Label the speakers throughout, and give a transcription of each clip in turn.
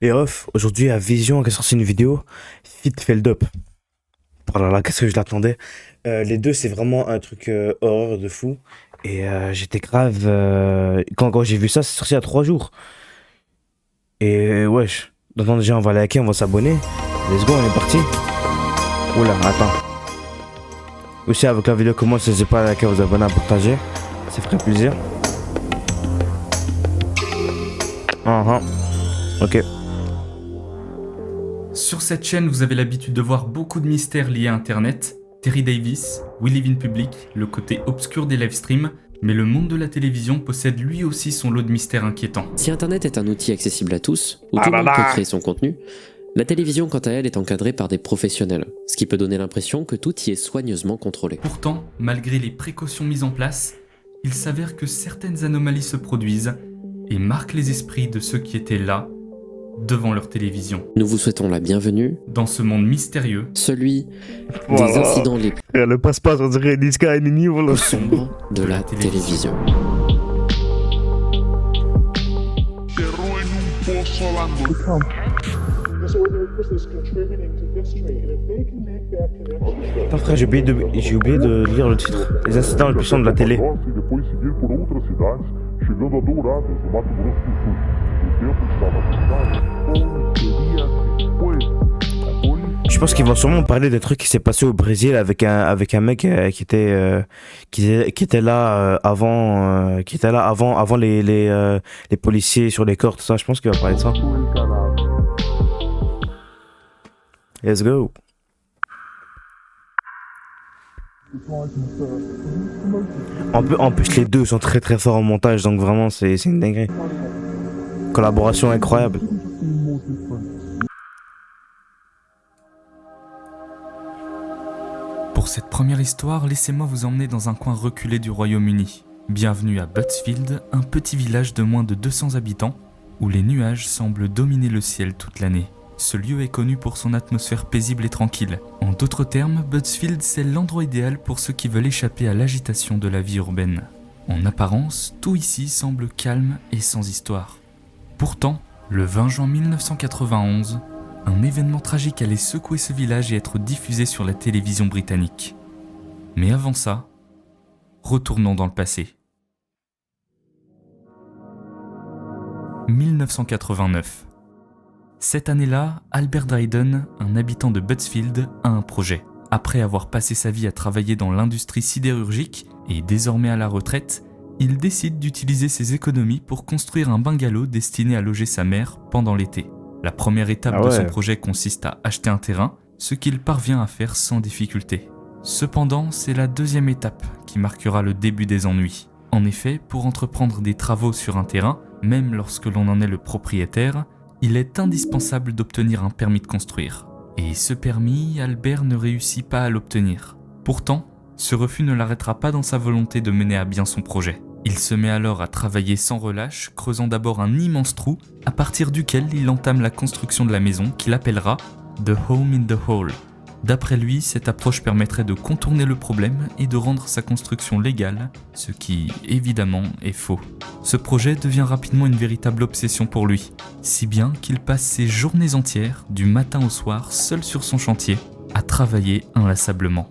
Speaker 1: Et off, aujourd'hui à Vision qui a sorti une vidéo, Fit fait le dope. Oh là là, qu'est-ce que je l'attendais. Les deux, c'est vraiment un truc horreur de fou. Et j'étais grave. Quand j'ai vu ça, c'est sorti il y a 3 jours. Et wesh. Donc déjà, on va liker, on va s'abonner. Let's go, on est parti. Oula, attends. Aussi, avec la vidéo commence, n'hésitez pas à liker, vous abonner, à partager. Ça ferait plaisir. Ok.
Speaker 2: Sur cette chaîne, vous avez l'habitude de voir beaucoup de mystères liés à Internet. Terry Davis, We Live in Public, le côté obscur des livestreams, mais le monde de la télévision possède lui aussi son lot de mystères inquiétants.
Speaker 3: Si Internet est un outil accessible à tous, où tout le monde peut créer son contenu, la télévision quant à elle est encadrée par des professionnels, ce qui peut donner l'impression que tout y est soigneusement contrôlé.
Speaker 2: Pourtant, malgré les précautions mises en place, il s'avère que certaines anomalies se produisent et marquent les esprits de ceux qui étaient là, devant leur télévision.
Speaker 3: Nous vous souhaitons la bienvenue
Speaker 2: dans ce monde mystérieux,
Speaker 3: celui des incidents les
Speaker 1: Le passe-passe, on dirait Niska et Nini, voilà.
Speaker 3: plus sombres de la télévision.
Speaker 1: Attends frère, j'ai oublié de lire le titre. Les incidents les plus sombres de la télé. Je pense qu'ils vont sûrement parler des trucs qui s'est passé au Brésil avec un mec qui était là avant les policiers sur les corps, tout ça. Je pense qu'il va parler de ça. Let's go. En plus, les deux sont très très forts en montage, donc vraiment c'est une dinguerie. Collaboration incroyable.
Speaker 2: Pour cette première histoire, laissez-moi vous emmener dans un coin reculé du Royaume-Uni. Bienvenue à Buttsfield, un petit village de moins de 200 habitants, où les nuages semblent dominer le ciel toute l'année. Ce lieu est connu pour son atmosphère paisible et tranquille. En d'autres termes, Buttsfield, c'est l'endroit idéal pour ceux qui veulent échapper à l'agitation de la vie urbaine. En apparence, tout ici semble calme et sans histoire. Pourtant, le 20 juin 1991, un événement tragique allait secouer ce village et être diffusé sur la télévision britannique. Mais avant ça, retournons dans le passé. 1989. Cette année-là, Albert Dryden, un habitant de Buttsfield, a un projet. Après avoir passé sa vie à travailler dans l'industrie sidérurgique et désormais à la retraite, il décide d'utiliser ses économies pour construire un bungalow destiné à loger sa mère pendant l'été. La première étape de son projet consiste à acheter un terrain, ce qu'il parvient à faire sans difficulté. Cependant, c'est la deuxième étape qui marquera le début des ennuis. En effet, pour entreprendre des travaux sur un terrain, même lorsque l'on en est le propriétaire, il est indispensable d'obtenir un permis de construire. Et ce permis, Albert ne réussit pas à l'obtenir. Pourtant, ce refus ne l'arrêtera pas dans sa volonté de mener à bien son projet. Il se met alors à travailler sans relâche, creusant d'abord un immense trou, à partir duquel il entame la construction de la maison qu'il appellera « The Home in the Hole ». D'après lui, cette approche permettrait de contourner le problème et de rendre sa construction légale, ce qui, évidemment, est faux. Ce projet devient rapidement une véritable obsession pour lui, si bien qu'il passe ses journées entières, du matin au soir, seul sur son chantier, à travailler inlassablement.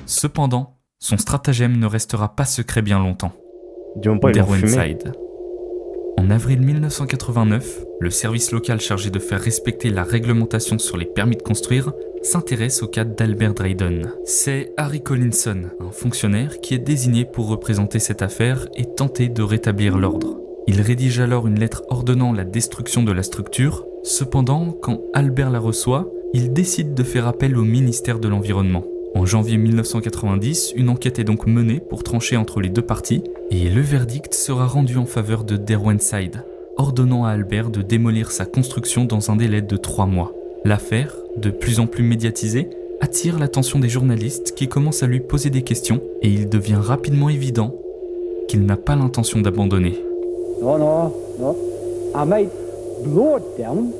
Speaker 2: Cependant, son stratagème ne restera pas secret bien longtemps. Derwentide. En avril 1989, le service local chargé de faire respecter la réglementation sur les permis de construire s'intéresse au cas d'Albert Dryden. C'est Harry Collinson, un fonctionnaire qui est désigné pour représenter cette affaire et tenter de rétablir l'ordre. Il rédige alors une lettre ordonnant la destruction de la structure. Cependant, quand Albert la reçoit, il décide de faire appel au ministère de l'Environnement. En janvier 1990, une enquête est donc menée pour trancher entre les deux parties et le verdict sera rendu en faveur de Derwentide, ordonnant à Albert de démolir sa construction dans un délai de 3 mois. L'affaire, de plus en plus médiatisée, attire l'attention des journalistes qui commencent à lui poser des questions et il devient rapidement évident qu'il n'a pas l'intention d'abandonner.
Speaker 4: No. I might blow it down,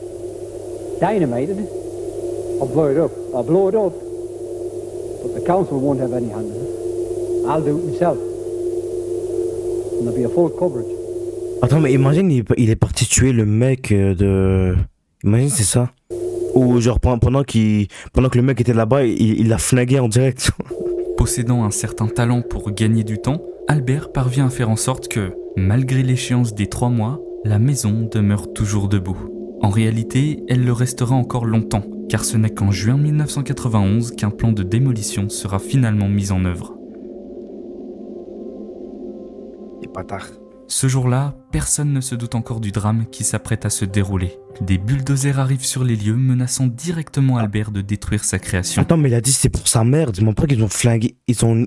Speaker 4: dynamite it, or blow it up. I'll blow it up. But the council won't have any hand in it. I'll do it myself. And there'll be a full coverage.
Speaker 1: Attends, mais imagine, il est parti tuer le mec de Imagine, c'est ça. Ou genre pendant que le mec était là-bas, il l'a flingué en direct.
Speaker 2: Possédant un certain talent pour gagner du temps, Albert parvient à faire en sorte que, malgré l'échéance des 3 mois, la maison demeure toujours debout. En réalité, elle le restera encore longtemps, car ce n'est qu'en juin 1991 qu'un plan de démolition sera finalement mis en œuvre.
Speaker 1: Et pas tard.
Speaker 2: Ce jour-là, personne ne se doute encore du drame qui s'apprête à se dérouler. Des bulldozers arrivent sur les lieux, menaçant directement Albert de détruire sa création.
Speaker 1: Attends, mais il a dit c'est pour sa mère. Dis-moi pas qu'ils ont flingué. Dis-moi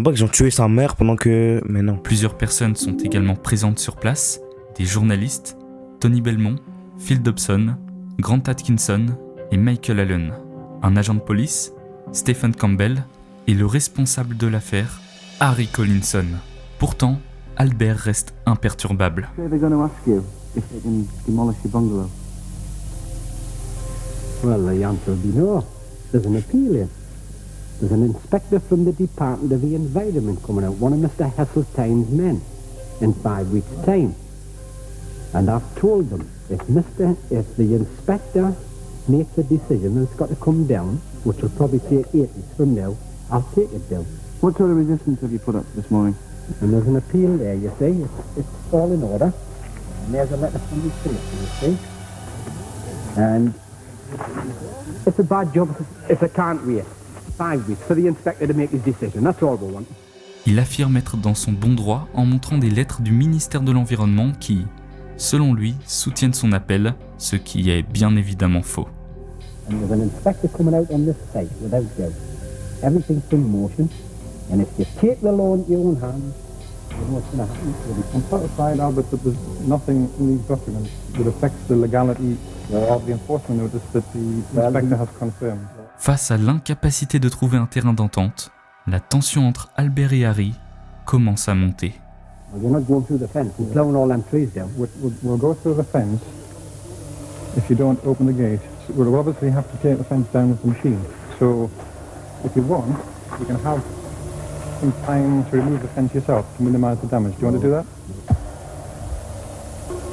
Speaker 1: pas qu'ils ont tué sa mère pendant que. Mais non.
Speaker 2: Plusieurs personnes sont également présentes sur place, des journalistes, Tony Belmont, Phil Dobson, Grant Atkinson et Michael Allen, un agent de police, Stephen Campbell et le responsable de l'affaire, Harry Collinson. Pourtant, Albert reste imperturbable.
Speaker 5: They're going to ask you if they can demolish your bungalow.
Speaker 4: Well, the answer will be no. There's an appeal in. There's an inspector from the Department of the Environment coming out, one of Mr. Heseltine's men, in 5 weeks' time. And I've told them, if the inspector makes a decision and it's got to come down, which will probably take 8 weeks from now, I'll take it down.
Speaker 5: What sort of resistance have you put up this morning?
Speaker 4: And there's an appeal there, you see. It's all in order. And there's a letter from the solicitor, you see. And it's a bad job if they can't wait 5 weeks for the inspector to make his decision. That's all we want.
Speaker 2: Il affirme être dans son bon droit en montrant des lettres du ministère de l'Environnement qui, selon lui, soutiennent son appel, ce qui est bien évidemment faux.
Speaker 4: And there's an inspector coming out on this site, without doubt. Everything's in motion. And if you take the law into your own hands, you know what's going to happen. You'll be
Speaker 6: I'm satisfied, Albert, that there's nothing in these documents that affects the legality of the enforcement notice that the inspector has confirmed.
Speaker 2: Face à l'incapacité de trouver un terrain d'entente, la tension entre Albert et Harry commence à monter.
Speaker 4: Well, you're not going through the fence. You're plowing all them trees down.
Speaker 6: We'll go through the fence if you don't open the gate. We'll obviously have to take the fence down with the machine. So, if you want, you can have some time to remove the fence yourself to minimise the damage. Do you want to do that?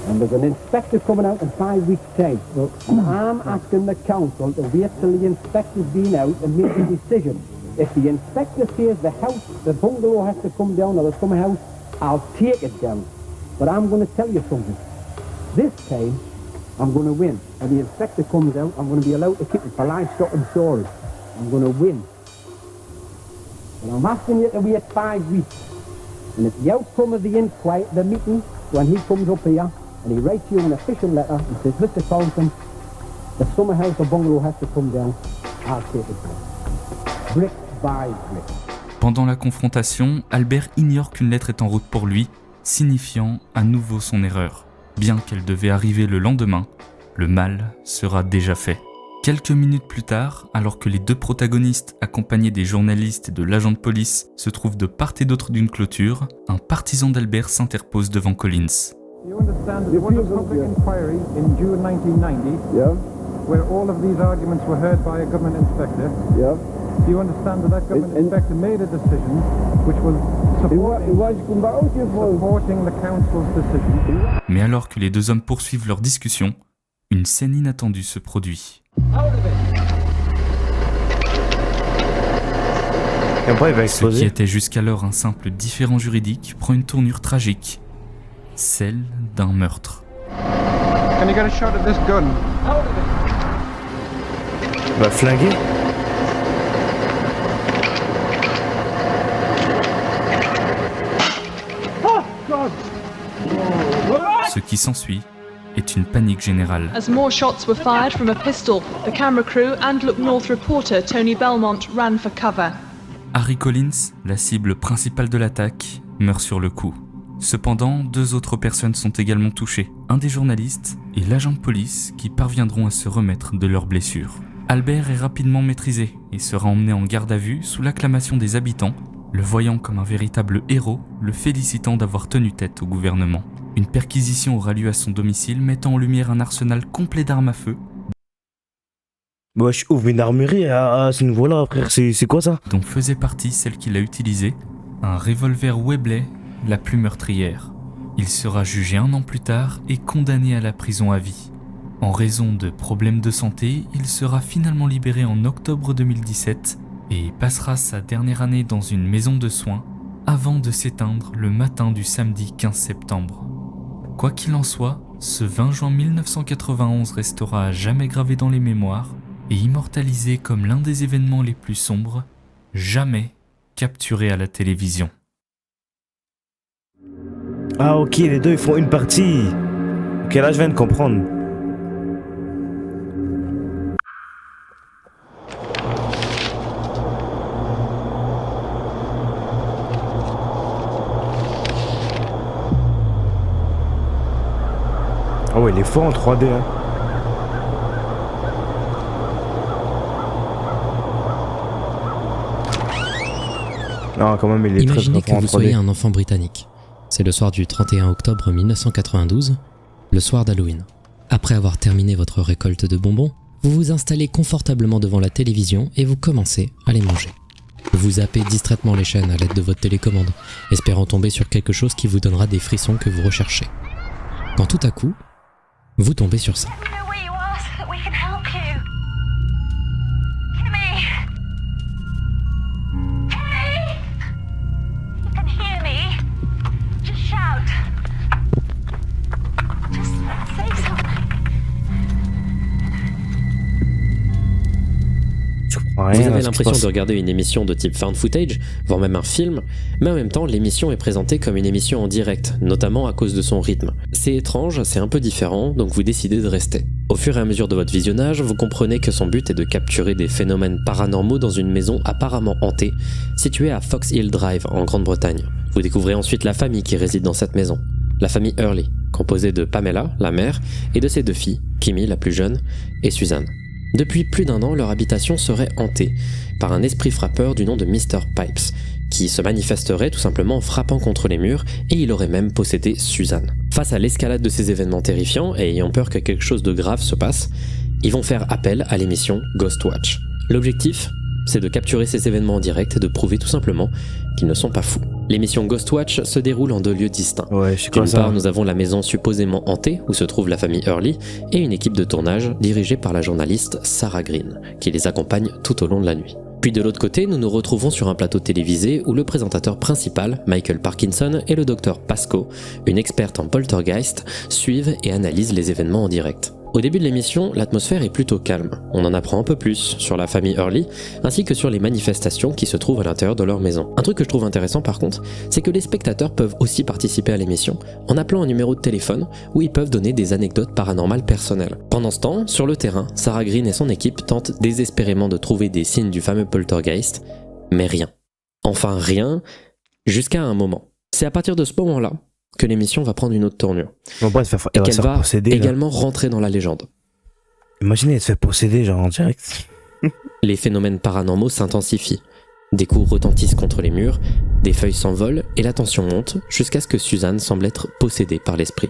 Speaker 4: And there's an inspector coming out in 5 weeks' time. And I'm asking the council to wait till the inspector's been out and make a decision. If the inspector says the bungalow has to come down or there's some house, I'll take it down. But I'm going to tell you something. This time, I'm going to win. When the inspector comes out, I'm going to be allowed to keep it for livestock and storage. I'm going to win. But I'm asking you to wait 5 weeks. And if the outcome of the inquiry, the meeting, when he comes up here, and he writes you an official letter and says, Mr. Townsend, the summer house or bungalow has to come down, I'll take it down. Brick by brick.
Speaker 2: Pendant la confrontation, Albert ignore qu'une lettre est en route pour lui, signifiant à nouveau son erreur. Bien qu'elle devait arriver le lendemain, le mal sera déjà fait. Quelques minutes plus tard, alors que les deux protagonistes, accompagnés des journalistes et de l'agent de police, se trouvent de part et d'autre d'une clôture, un partisan d'Albert s'interpose devant Collins.
Speaker 6: You understand that there was a public inquiry in June 1990 where all of these arguments were heard by a government inspector. Do you understand that government inspector made a decision which was supporting the council's decision?
Speaker 2: Mais alors que les deux hommes poursuivent leur discussion, une scène inattendue se produit. Ce qui était jusqu'alors un simple différend juridique prend une tournure tragique, celle d'un meurtre.
Speaker 6: Can you get a shot at this gun?
Speaker 1: Va flinguer.
Speaker 2: Ce qui s'ensuit est une panique générale.
Speaker 7: As more shots were fired from a pistol, the camera crew and Look North reporter Tony Belmont ran for cover.
Speaker 2: Harry Collins, la cible principale de l'attaque, meurt sur le coup. Cependant, 2 autres personnes sont également touchées, un des journalistes et l'agent de police qui parviendront à se remettre de leurs blessures. Albert est rapidement maîtrisé et sera emmené en garde à vue sous l'acclamation des habitants, le voyant comme un véritable héros, le félicitant d'avoir tenu tête au gouvernement. Une perquisition aura lieu à son domicile, mettant en lumière un arsenal complet d'armes à feu.
Speaker 1: Wesh, ouvre une armurerie à ce niveau-là, frère, c'est quoi ça?
Speaker 2: Dont faisait partie celle qu'il a utilisée, un revolver Webley, la plus meurtrière. Il sera jugé 1 an plus tard et condamné à la prison à vie. En raison de problèmes de santé, il sera finalement libéré en octobre 2017 et passera sa dernière année dans une maison de soins avant de s'éteindre le matin du samedi 15 septembre. Quoi qu'il en soit, ce 20 juin 1991 restera à jamais gravé dans les mémoires et immortalisé comme l'un des événements les plus sombres jamais capturés à la télévision.
Speaker 1: Ah ok, les deux ils font une partie. Ok, là je viens de comprendre. Ah ouais, il est fort en 3D hein. Non, quand même, il est
Speaker 3: Imaginez
Speaker 1: très
Speaker 3: que
Speaker 1: fort en
Speaker 3: vous
Speaker 1: 3D.
Speaker 3: soyez un enfant britannique. C'est le soir du 31 octobre 1992, le soir d'Halloween. Après avoir terminé votre récolte de bonbons, vous vous installez confortablement devant la télévision et vous commencez à les manger. Vous zappez distraitement les chaînes à l'aide de votre télécommande, espérant tomber sur quelque chose qui vous donnera des frissons que vous recherchez. Quand tout à coup, vous tombez sur ça.
Speaker 8: We know where you are so that we can help you. Timmy! Timmy! You can hear me. Just shout. Just say something.
Speaker 1: Je comprends
Speaker 3: Vous
Speaker 1: rien à
Speaker 3: avez
Speaker 1: ce qui se
Speaker 3: l'impression
Speaker 1: passe.
Speaker 3: de regarder une émission de type found footage, voire même un film, mais en même temps l'émission est présentée comme une émission en direct, notamment à cause de son rythme. C'est étrange, c'est un peu différent, donc vous décidez de rester. Au fur et à mesure de votre visionnage, vous comprenez que son but est de capturer des phénomènes paranormaux dans une maison apparemment hantée, située à Fox Hill Drive en Grande-Bretagne. Vous découvrez ensuite la famille qui réside dans cette maison. La famille Hurley, composée de Pamela, la mère, et de ses deux filles, Kimmy, la plus jeune, et Suzanne. Depuis plus d'1 an, leur habitation serait hantée par un esprit frappeur du nom de Mr. Pipes, qui se manifesterait tout simplement en frappant contre les murs, et il aurait même possédé Suzanne. Face à l'escalade de ces événements terrifiants, et ayant peur que quelque chose de grave se passe, ils vont faire appel à l'émission Ghostwatch. L'objectif, c'est de capturer ces événements en direct et de prouver tout simplement qu'ils ne sont pas fous. L'émission Ghostwatch se déroule en 2 lieux distincts.
Speaker 1: Ouais, je sais quoi
Speaker 3: D'une
Speaker 1: ça.
Speaker 3: part, nous avons la maison supposément hantée où se trouve la famille Hurley et une équipe de tournage dirigée par la journaliste Sarah Green, qui les accompagne tout au long de la nuit. Puis de l'autre côté, nous nous retrouvons sur un plateau télévisé où le présentateur principal, Michael Parkinson, et le docteur Pascoe, une experte en poltergeist, suivent et analysent les événements en direct. Au début de l'émission, l'atmosphère est plutôt calme. On en apprend un peu plus sur la famille Hurley, ainsi que sur les manifestations qui se trouvent à l'intérieur de leur maison. Un truc que je trouve intéressant par contre, c'est que les spectateurs peuvent aussi participer à l'émission en appelant un numéro de téléphone où ils peuvent donner des anecdotes paranormales personnelles. Pendant ce temps, sur le terrain, Sarah Green et son équipe tentent désespérément de trouver des signes du fameux poltergeist, mais rien. Enfin rien, jusqu'à un moment. C'est à partir de ce moment-là que l'émission va prendre une autre tournure,
Speaker 1: Bon, bref,
Speaker 3: et
Speaker 1: elle va
Speaker 3: qu'elle
Speaker 1: se faire
Speaker 3: va
Speaker 1: posséder. Là.
Speaker 3: également rentrer dans la légende.
Speaker 1: Imaginez, elle se fait posséder, genre en direct.
Speaker 3: Les phénomènes paranormaux s'intensifient. Des coups retentissent contre les murs, des feuilles s'envolent et la tension monte jusqu'à ce que Suzanne semble être possédée par l'esprit.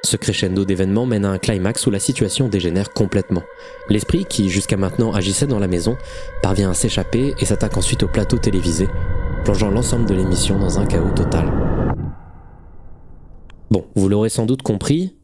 Speaker 3: Ce crescendo d'événements mène à un climax où la situation dégénère complètement. L'esprit, qui jusqu'à maintenant agissait dans la maison, parvient à s'échapper et s'attaque ensuite au plateau télévisé, plongeant l'ensemble de l'émission dans un chaos total. Bon, vous l'aurez sans doute compris,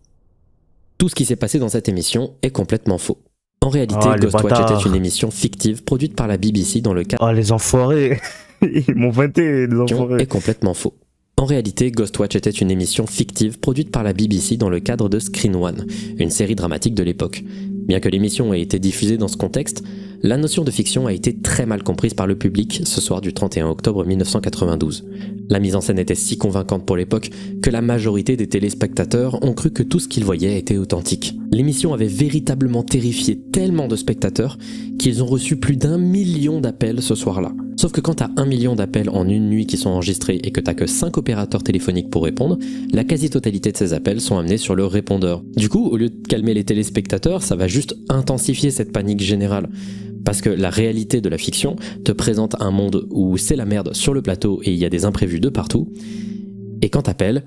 Speaker 3: tout ce qui s'est passé dans cette émission est complètement faux. En réalité,
Speaker 1: Oh, les
Speaker 3: Ghostwatch
Speaker 1: bâtards.
Speaker 3: était une émission fictive produite par la BBC dans le cadre
Speaker 1: Oh, les enfoirés. Ils m'ont vanté, les enfoirés.
Speaker 3: est complètement faux. En réalité, Ghostwatch était une émission fictive produite par la BBC dans le cadre de Screen One, une série dramatique de l'époque. Bien que l'émission ait été diffusée dans ce contexte, la notion de fiction a été très mal comprise par le public ce soir du 31 octobre 1992. La mise en scène était si convaincante pour l'époque que la majorité des téléspectateurs ont cru que tout ce qu'ils voyaient était authentique. L'émission avait véritablement terrifié tellement de spectateurs qu'ils ont reçu plus d'1 million d'appels ce soir-là. Sauf que quand t'as 1 million d'appels en une nuit qui sont enregistrés et que t'as que 5 opérateurs téléphoniques pour répondre, la quasi-totalité de ces appels sont amenés sur le répondeur. Du coup, au lieu de calmer les téléspectateurs, ça va juste intensifier cette panique générale. Parce que la réalité de la fiction te présente un monde où c'est la merde sur le plateau et il y a des imprévus de partout. Et quand t'appelles,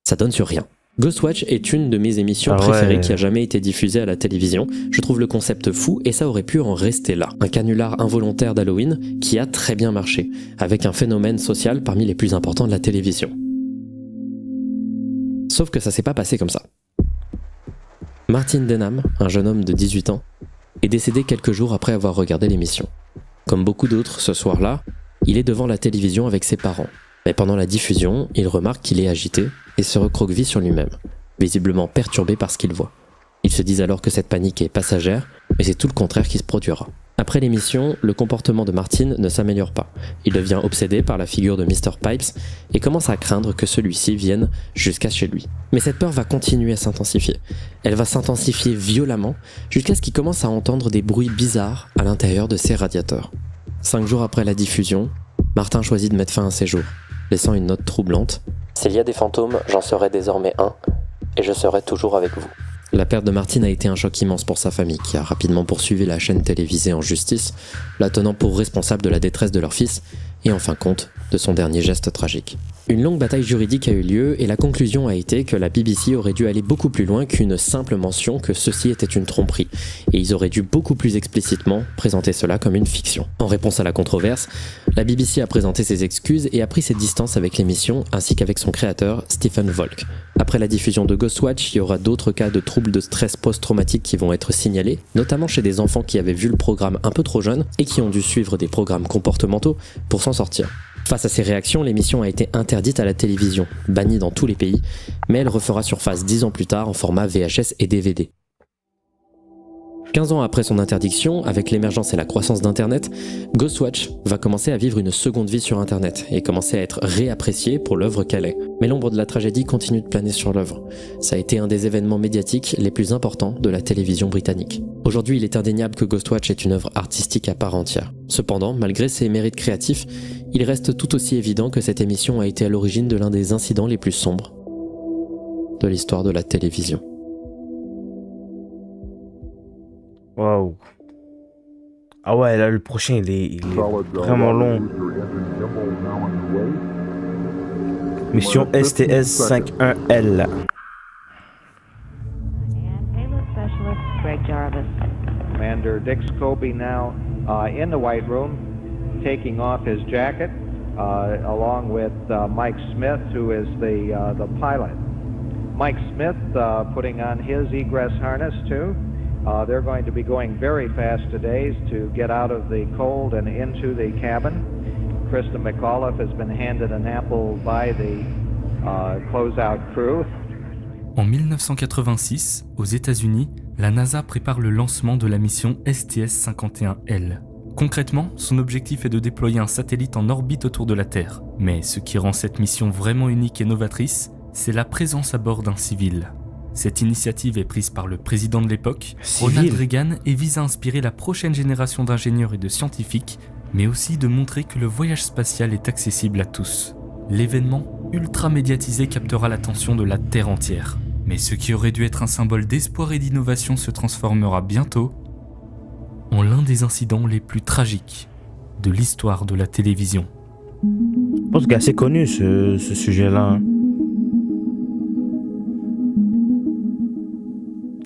Speaker 3: ça donne sur rien. Ghostwatch est une de mes émissions préférées qui a jamais été diffusée à la télévision. Je trouve le concept fou et ça aurait pu en rester là. Un canular involontaire d'Halloween qui a très bien marché, avec un phénomène social parmi les plus importants de la télévision. Sauf que ça s'est pas passé comme ça. Martin Denham, un jeune homme de 18 ans, est décédé quelques jours après avoir regardé l'émission. Comme beaucoup d'autres ce soir-là, il est devant la télévision avec ses parents. Mais pendant la diffusion, il remarque qu'il est agité et se recroqueville sur lui-même, visiblement perturbé par ce qu'il voit. Ils se disent alors que cette panique est passagère, mais c'est tout le contraire qui se produira. Après l'émission, le comportement de Martin ne s'améliore pas. Il devient obsédé par la figure de Mr. Pipes et commence à craindre que celui-ci vienne jusqu'à chez lui. Mais cette peur va continuer à s'intensifier. Elle va s'intensifier violemment jusqu'à ce qu'il commence à entendre des bruits bizarres à l'intérieur de ses radiateurs. 5 jours après la diffusion, Martin choisit de mettre fin à ses jours, laissant une note troublante. « S'il y a des fantômes, j'en serai désormais un, et je serai toujours avec vous. » La perte de Martin a été un choc immense pour sa famille, qui a rapidement poursuivi la chaîne télévisée en justice, la tenant pour responsable de la détresse de leur fils, et en fin de compte, de son dernier geste tragique. Une longue bataille juridique a eu lieu, et la conclusion a été que la BBC aurait dû aller beaucoup plus loin qu'une simple mention que ceci était une tromperie, et ils auraient dû beaucoup plus explicitement présenter cela comme une fiction. En réponse à la controverse, la BBC a présenté ses excuses et a pris ses distances avec l'émission, ainsi qu'avec son créateur, Stephen Volk. Après la diffusion de Ghostwatch, il y aura d'autres cas de troubles de stress post-traumatique qui vont être signalés, notamment chez des enfants qui avaient vu le programme un peu trop jeune et qui ont dû suivre des programmes comportementaux pour s'en sortir. Face à ces réactions, l'émission a été interdite à la télévision, bannie dans tous les pays, mais elle refera surface 10 ans plus tard en format VHS et DVD. 15 ans après son interdiction, avec l'émergence et la croissance d'Internet, Ghostwatch va commencer à vivre une seconde vie sur Internet et commencer à être réappréciée pour l'œuvre qu'elle est. Mais l'ombre de la tragédie continue de planer sur l'œuvre. Ça a été un des événements médiatiques les plus importants de la télévision britannique. Aujourd'hui, il est indéniable que Ghostwatch est une œuvre artistique à part entière. Cependant, malgré ses mérites créatifs, il reste tout aussi évident que cette émission a été à l'origine de l'un des incidents les plus sombres de l'histoire de la télévision.
Speaker 1: Waouh. Ah ouais, là, le prochain, il est vraiment long. Mission STS-51L.
Speaker 9: Greg Jarvis. Commander Dick Scobie now in the White Room, taking off his jacket, along with Mike Smith, who is the pilot. Mike Smith putting on his egress harness too. They're going to be going very fast today to get out of the cold and into the cabin. Krista McAuliffe has been handed an apple by the closeout crew.
Speaker 2: En 1986, aux États-Unis, la NASA prépare le lancement de la mission STS-51L. Concrètement, son objectif est de déployer un satellite en orbite autour de la Terre. Mais ce qui rend cette mission vraiment unique et novatrice, c'est la présence à bord d'un civil. Cette initiative est prise par le président de l'époque, Ronald Reagan, et vise à inspirer la prochaine génération d'ingénieurs et de scientifiques, mais aussi de montrer que le voyage spatial est accessible à tous. L'événement, ultra médiatisé, captera l'attention de la Terre entière. Mais ce qui aurait dû être un symbole d'espoir et d'innovation se transformera bientôt en l'un des incidents les plus tragiques de l'histoire de la télévision.
Speaker 1: Je pense qu'il est assez connu ce sujet-là.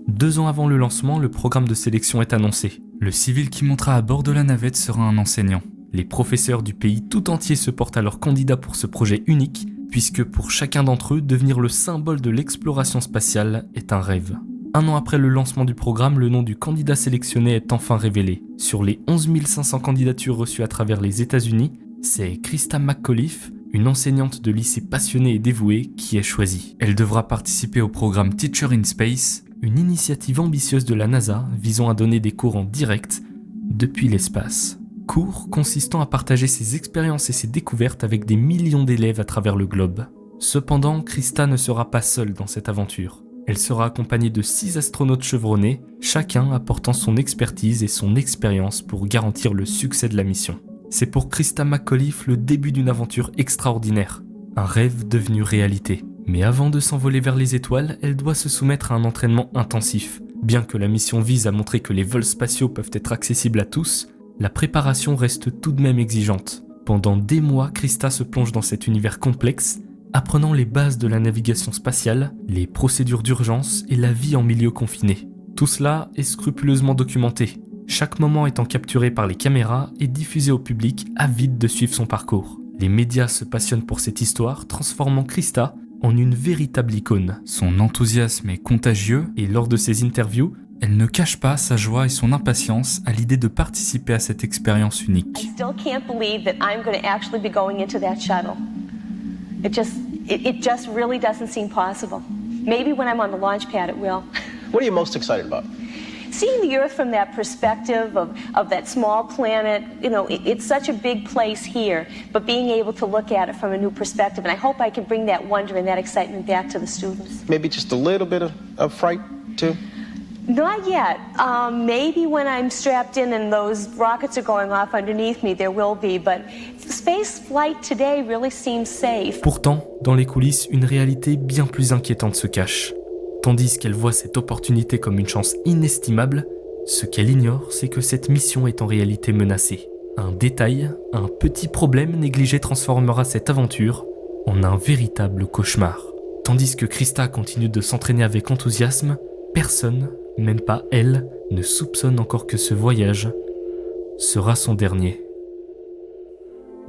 Speaker 2: 2 ans avant le lancement, le programme de sélection est annoncé. Le civil qui montera à bord de la navette sera un enseignant. Les professeurs du pays tout entier se portent alors candidats pour ce projet unique, puisque pour chacun d'entre eux, devenir le symbole de l'exploration spatiale est un rêve. 1 an après le lancement du programme, le nom du candidat sélectionné est enfin révélé. Sur les 11 500 candidatures reçues à travers les États-Unis, c'est Krista McAuliffe, une enseignante de lycée passionnée et dévouée, qui est choisie. Elle devra participer au programme Teacher in Space, une initiative ambitieuse de la NASA visant à donner des cours en direct depuis l'espace. Cours consistant à partager ses expériences et ses découvertes avec des millions d'élèves à travers le globe. Cependant, Krista ne sera pas seule dans cette aventure. Elle sera accompagnée de 6 astronautes chevronnés, chacun apportant son expertise et son expérience pour garantir le succès de la mission. C'est pour Krista McAuliffe le début d'une aventure extraordinaire, un rêve devenu réalité. Mais avant de s'envoler vers les étoiles, elle doit se soumettre à un entraînement intensif. Bien que la mission vise à montrer que les vols spatiaux peuvent être accessibles à tous, la préparation reste tout de même exigeante. Pendant des mois, Krista se plonge dans cet univers complexe, apprenant les bases de la navigation spatiale, les procédures d'urgence et la vie en milieu confiné. Tout cela est scrupuleusement documenté, chaque moment étant capturé par les caméras et diffusé au public avide de suivre son parcours. Les médias se passionnent pour cette histoire, transformant Krista en une véritable icône. Son enthousiasme est contagieux et lors de ses interviews, elle ne cache pas sa joie et son impatience à l'idée de participer à cette expérience unique.
Speaker 8: I still can't believe that I'm going to actually be going into that shuttle. It just really doesn't seem possible. Maybe when I'm on the launch pad it will.
Speaker 10: What are you most excited about?
Speaker 8: Seeing the Earth from that perspective of that small planet, you know, it's such a big place here, but being able to look at it from a new perspective, and I hope I can bring that wonder and that excitement back to the students.
Speaker 10: Maybe just a little bit of fright, too?
Speaker 8: Not yet. Maybe when I'm strapped in and those rockets are going off underneath me, there will be, but space flight today really seems safe.
Speaker 2: Pourtant, dans les coulisses, une réalité bien plus inquiétante se cache. Tandis qu'elle voit cette opportunité comme une chance inestimable, ce qu'elle ignore, c'est que cette mission est en réalité menacée. Un détail, un petit problème négligé transformera cette aventure en un véritable cauchemar. Tandis que Krista continue de s'entraîner avec enthousiasme, personne, même pas elle, ne soupçonne encore que ce voyage sera son dernier.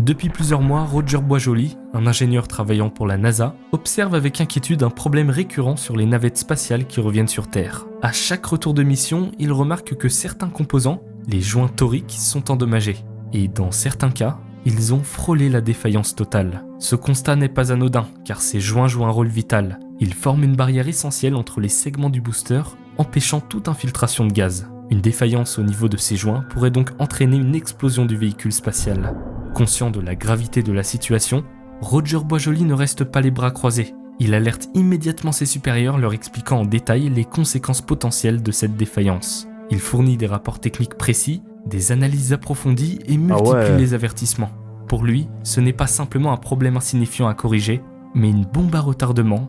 Speaker 2: Depuis plusieurs mois, Roger Boisjoli, un ingénieur travaillant pour la NASA, observe avec inquiétude un problème récurrent sur les navettes spatiales qui reviennent sur Terre. À chaque retour de mission, il remarque que certains composants, les joints toriques, sont endommagés. Et dans certains cas, ils ont frôlé la défaillance totale. Ce constat n'est pas anodin, car ces joints jouent un rôle vital. Ils forment une barrière essentielle entre les segments du booster, empêchant toute infiltration de gaz. Une défaillance au niveau de ces joints pourrait donc entraîner une explosion du véhicule spatial. Conscient de la gravité de la situation, Roger Boisjoli ne reste pas les bras croisés. Il alerte immédiatement ses supérieurs, leur expliquant en détail les conséquences potentielles de cette défaillance. Il fournit des rapports techniques précis, des analyses approfondies et multiplie les avertissements. Pour lui, ce n'est pas simplement un problème insignifiant à corriger, mais une bombe à retardement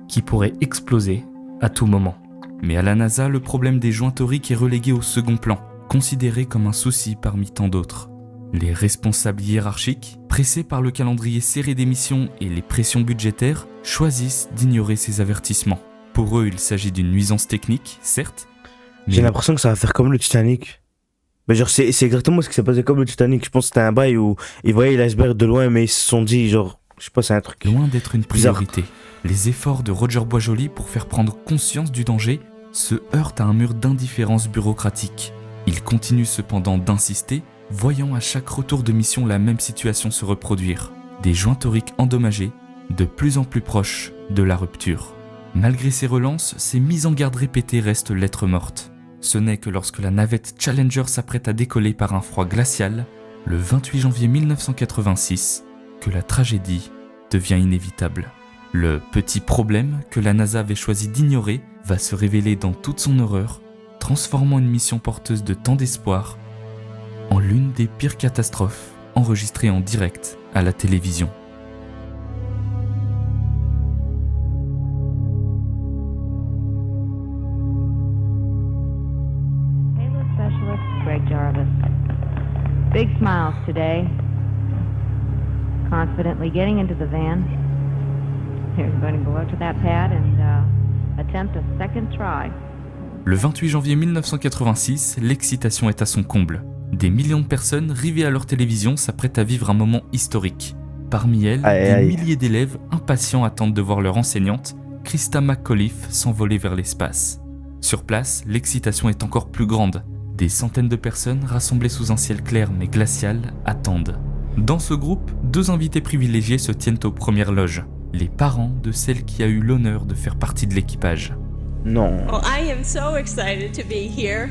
Speaker 2: qui pourrait exploser à tout moment. Mais à la NASA, le problème des joints toriques est relégué au second plan, considéré comme un souci parmi tant d'autres. Les responsables hiérarchiques, pressés par le calendrier serré des missions et les pressions budgétaires, choisissent d'ignorer ces avertissements. Pour eux, il s'agit d'une nuisance technique, certes, mais
Speaker 1: J'ai l'impression que ça va faire comme le Titanic. Mais genre, c'est exactement ce qui s'est passé comme le Titanic. Je pense que c'était un bail où ils voyaient l'iceberg de loin, mais ils se sont dit, genre, je sais pas, c'est un truc.
Speaker 2: loin d'être une
Speaker 1: bizarre.
Speaker 2: priorité. Les efforts de Roger Boisjoli pour faire prendre conscience du danger se heurtent à un mur d'indifférence bureaucratique. Il continue cependant d'insister, voyant à chaque retour de mission la même situation se reproduire. Des joints toriques endommagés, de plus en plus proches de la rupture. Malgré ces relances, ces mises en garde répétées restent lettre morte. Ce n'est que lorsque la navette Challenger s'apprête à décoller par un froid glacial, le 28 janvier 1986, que la tragédie devient inévitable. Le petit problème que la NASA avait choisi d'ignorer va se révéler dans toute son horreur, transformant une mission porteuse de tant d'espoir en l'une des pires catastrophes enregistrées en direct à la télévision.
Speaker 11: Payload specialist Greg Jarvis. Big smiles today. Confidently getting into the van. He's going to go up to that pad and attempt a second try.
Speaker 2: Le 28 janvier 1986, l'excitation est à son comble. Des millions de personnes rivées à leur télévision s'apprêtent à vivre un moment historique. Parmi elles, des milliers d'élèves impatients attendent de voir leur enseignante, Krista McAuliffe, s'envoler vers l'espace. Sur place, l'excitation est encore plus grande. Des centaines de personnes rassemblées sous un ciel clair mais glacial attendent. Dans ce groupe, deux invités privilégiés se tiennent aux premières loges. Les parents de celle qui a eu l'honneur de faire partie de l'équipage.
Speaker 1: Non.
Speaker 12: Well, I am so excited to be here.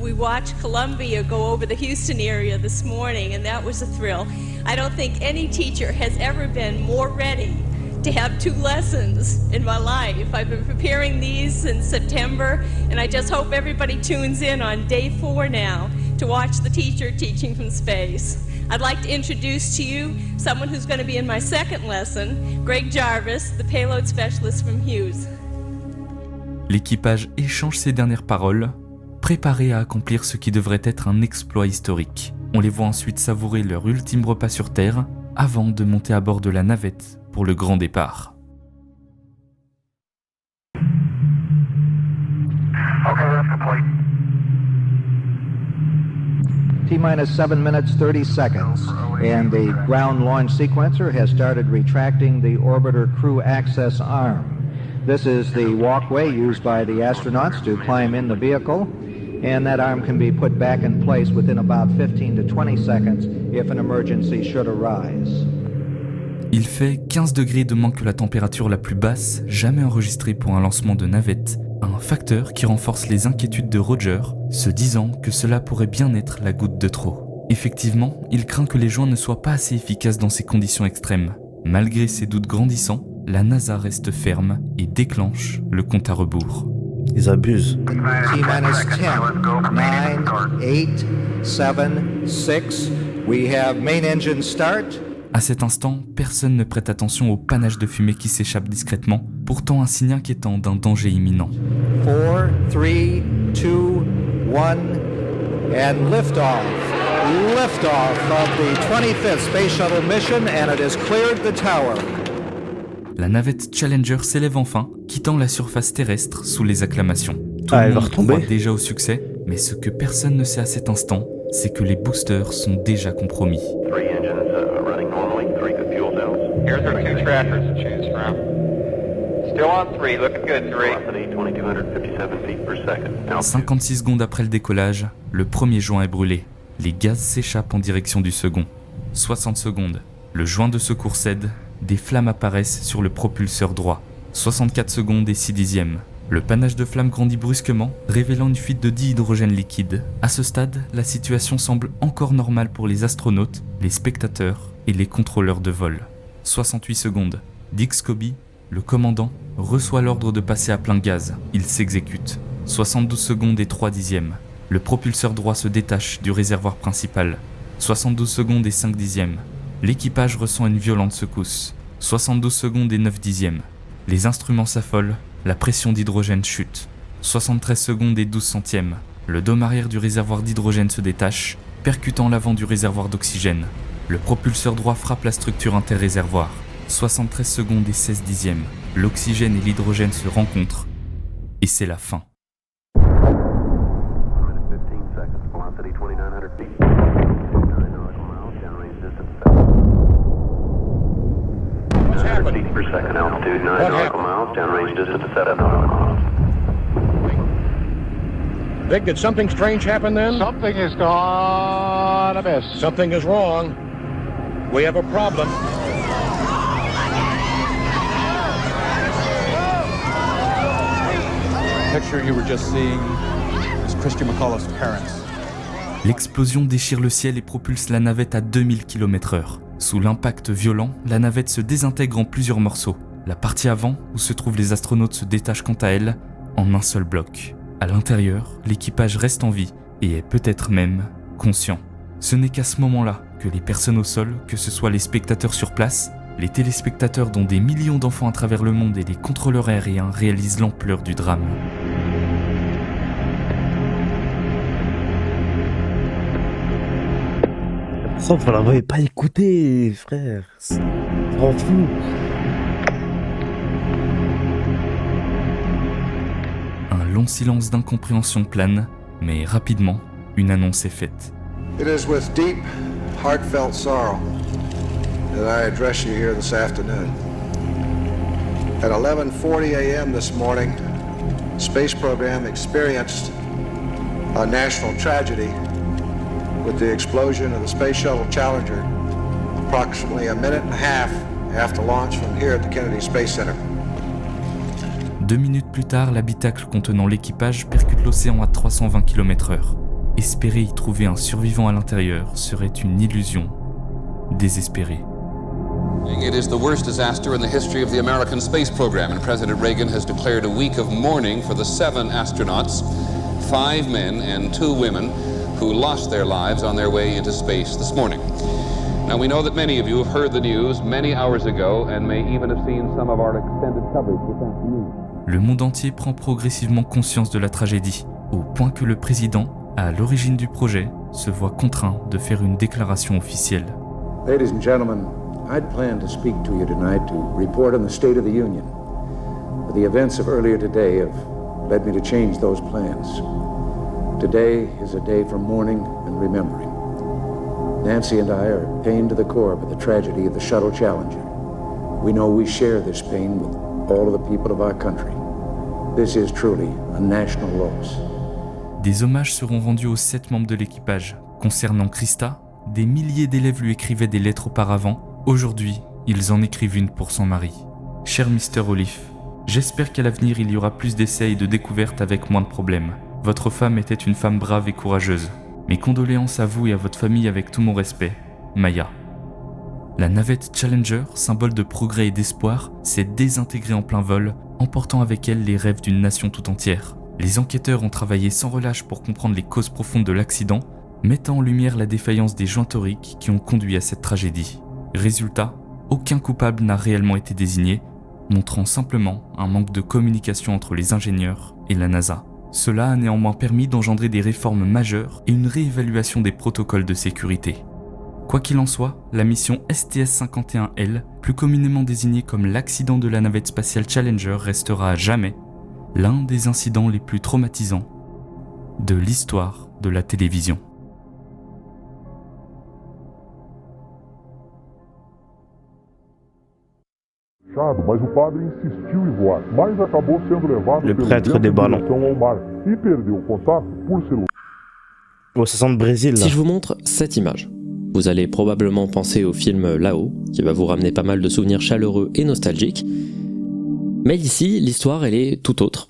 Speaker 12: We watched Columbia go over the Houston area this morning, and that was a thrill. I don't think any teacher has ever been more ready to have two lessons in my life. I've been preparing these since September, and I just hope everybody tunes in on day 4 now to watch the teacher teaching from space. I'd like to introduce to you someone who's going to be in my second lesson, Greg Jarvis, the payload specialist from Hughes.
Speaker 2: L'équipage échange ses dernières paroles, préparé à accomplir ce qui devrait être un exploit historique. On les voit ensuite savourer leur ultime repas sur Terre, avant de monter à bord de la navette pour le grand départ.
Speaker 13: Okay, that's complete.
Speaker 9: T-minus 7 minutes 30 seconds, and the ground launch sequencer has started retracting the orbiter crew access arm. This is the walkway used by the astronauts to climb in the vehicle, and that arm can be put back in place within about 15 to 20 seconds if an emergency should arise.
Speaker 2: Il fait 15 degrés de moins que la température la plus basse jamais enregistrée pour un lancement de navette, un facteur qui renforce les inquiétudes de Roger, se disant que cela pourrait bien être la goutte de trop. Effectivement, il craint que les joints ne soient pas assez efficaces dans ces conditions extrêmes. Malgré ses doutes grandissants, la NASA reste ferme et déclenche le compte à rebours.
Speaker 1: Ils abusent.
Speaker 9: T-minus 10, 9, 8, 7, 6. We have main engine start.
Speaker 2: À cet instant, personne ne prête attention au panache de fumée qui s'échappe discrètement, pourtant un signe inquiétant d'un danger imminent.
Speaker 9: 4, 3, 2, 1, and liftoff. Liftoff of the 25th Space Shuttle mission, and it has cleared the tower.
Speaker 2: La navette Challenger s'élève enfin, quittant la surface terrestre sous les acclamations. Tout
Speaker 1: Elle
Speaker 2: le
Speaker 1: va
Speaker 2: monde
Speaker 1: retomber.
Speaker 2: croit déjà au succès, mais ce que personne ne sait à cet instant, c'est que les boosters sont déjà compromis.
Speaker 13: Here's our 2 trackers to choose from. Still on 3, looking good, 3. 2257 feet per second.
Speaker 2: 56 secondes après le décollage, le premier joint est brûlé. Les gaz s'échappent en direction du second. 60 secondes. Le joint de secours cède, des flammes apparaissent sur le propulseur droit. 64 secondes et 6 dixièmes. Le panache de flammes grandit brusquement, révélant une fuite de dihydrogène liquide. À ce stade, la situation semble encore normale pour les astronautes, les spectateurs et les contrôleurs de vol. 68 secondes. Dick Scobie, le commandant, reçoit l'ordre de passer à plein gaz. Il s'exécute. 72 secondes et 3 dixièmes. Le propulseur droit se détache du réservoir principal. 72 secondes et 5 dixièmes. L'équipage ressent une violente secousse. 72 secondes et 9 dixièmes. Les instruments s'affolent, la pression d'hydrogène chute. 73 secondes et 12 centièmes. Le dôme arrière du réservoir d'hydrogène se détache, percutant l'avant du réservoir d'oxygène. Le propulseur droit frappe la structure interréservoir. 73 secondes et 16 dixièmes. L'oxygène et l'hydrogène se rencontrent. Et c'est la fin.
Speaker 14: Vic, did something strange happen then?
Speaker 6: Something is gone amiss.
Speaker 14: Something is wrong. We have a problem.
Speaker 6: The picture you were just seeing is Christy McCullough's parents.
Speaker 2: L'explosion déchire le ciel et propulse la navette à 2000 km/h. Sous l'impact violent, la navette se désintègre en plusieurs morceaux. La partie avant, où se trouvent les astronautes, se détache quant à elle, en un seul bloc. À l'intérieur, l'équipage reste en vie et est peut-être même conscient. Ce n'est qu'à ce moment-là que les personnes au sol, que ce soit les spectateurs sur place, les téléspectateurs dont des millions d'enfants à travers le monde et les contrôleurs aériens réalisent l'ampleur du drame.
Speaker 1: Ça, vous l'avez pas écouté, frère. Ça rend fou.
Speaker 2: Un long silence d'incompréhension plane, mais rapidement, une annonce est faite.
Speaker 15: It is with deep, heartfelt sorrow that I address you here this afternoon. At 11:40 a.m. this morning, the space program experienced a national tragedy with the explosion of the Space Shuttle Challenger approximately a minute and a half after launch from here at the Kennedy Space Center.
Speaker 2: 2 minutes plus tard, l'habitacle contenant l'équipage percute l'océan à 320 km/h. Espérer y trouver un survivant à l'intérieur serait une illusion désespérée.
Speaker 16: It is the worst disaster in the history of the American space program, and President Reagan has declared a week of mourning for the 7 astronauts, 5 men and 2 women, who lost their lives on their way into space this morning. Now, we know that many of you have heard the news many hours ago and may even have seen some of our extended coverage this afternoon.
Speaker 2: Le monde entier prend progressivement conscience de la tragédie, au point que le président, à l'origine du projet, se voit contraint de faire une déclaration officielle.
Speaker 15: Ladies and gentlemen, I'd planned to speak to you tonight to report on the State of the Union. But the events of earlier today have led me to change those plans. Today is a day for mourning and remembering. Nancy and I are pained to the core by the tragedy of the Shuttle Challenger. We know we share this pain with all of the people of our country. This is truly a national loss.
Speaker 2: Des hommages seront rendus aux 7 membres de l'équipage. Concernant Krista, des milliers d'élèves lui écrivaient des lettres auparavant. Aujourd'hui, ils en écrivent une pour son mari. Cher Mr. Olive, j'espère qu'à l'avenir il y aura plus d'essais et de découvertes avec moins de problèmes. Votre femme était une femme brave et courageuse. Mes condoléances à vous et à votre famille avec tout mon respect. Maya. La navette Challenger, symbole de progrès et d'espoir, s'est désintégrée en plein vol, emportant avec elle les rêves d'une nation tout entière. Les enquêteurs ont travaillé sans relâche pour comprendre les causes profondes de l'accident, mettant en lumière la défaillance des joints toriques qui ont conduit à cette tragédie. Résultat, aucun coupable n'a réellement été désigné, montrant simplement un manque de communication entre les ingénieurs et la NASA. Cela a néanmoins permis d'engendrer des réformes majeures et une réévaluation des protocoles de sécurité. Quoi qu'il en soit, la mission STS-51L, plus communément désignée comme l'accident de la navette spatiale Challenger, restera à jamais l'un des incidents les plus traumatisants de l'histoire de la télévision.
Speaker 1: Le prêtre des ballons. Oh, ça sent le Brésil, là.
Speaker 3: Si je vous montre cette image, vous allez probablement penser au film Là-haut, qui va vous ramener pas mal de souvenirs chaleureux et nostalgiques. Mais ici, l'histoire, elle est tout autre.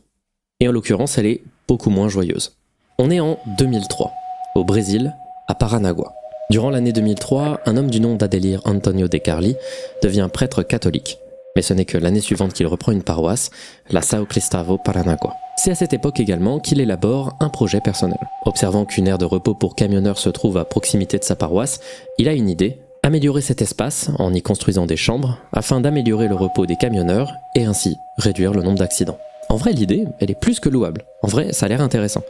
Speaker 3: Et en l'occurrence, elle est beaucoup moins joyeuse. On est en 2003, au Brésil, à Paranagua. Durant l'année 2003, un homme du nom d'Adelir Antonio De Carli devient prêtre catholique. Mais ce n'est que l'année suivante qu'il reprend une paroisse, la São Cristóvão Paranagua. C'est à cette époque également qu'il élabore un projet personnel. Observant qu'une aire de repos pour camionneurs se trouve à proximité de sa paroisse, il a une idée, améliorer cet espace en y construisant des chambres afin d'améliorer le repos des camionneurs et ainsi réduire le nombre d'accidents. En vrai, l'idée, elle est plus que louable. En vrai, ça a l'air intéressant.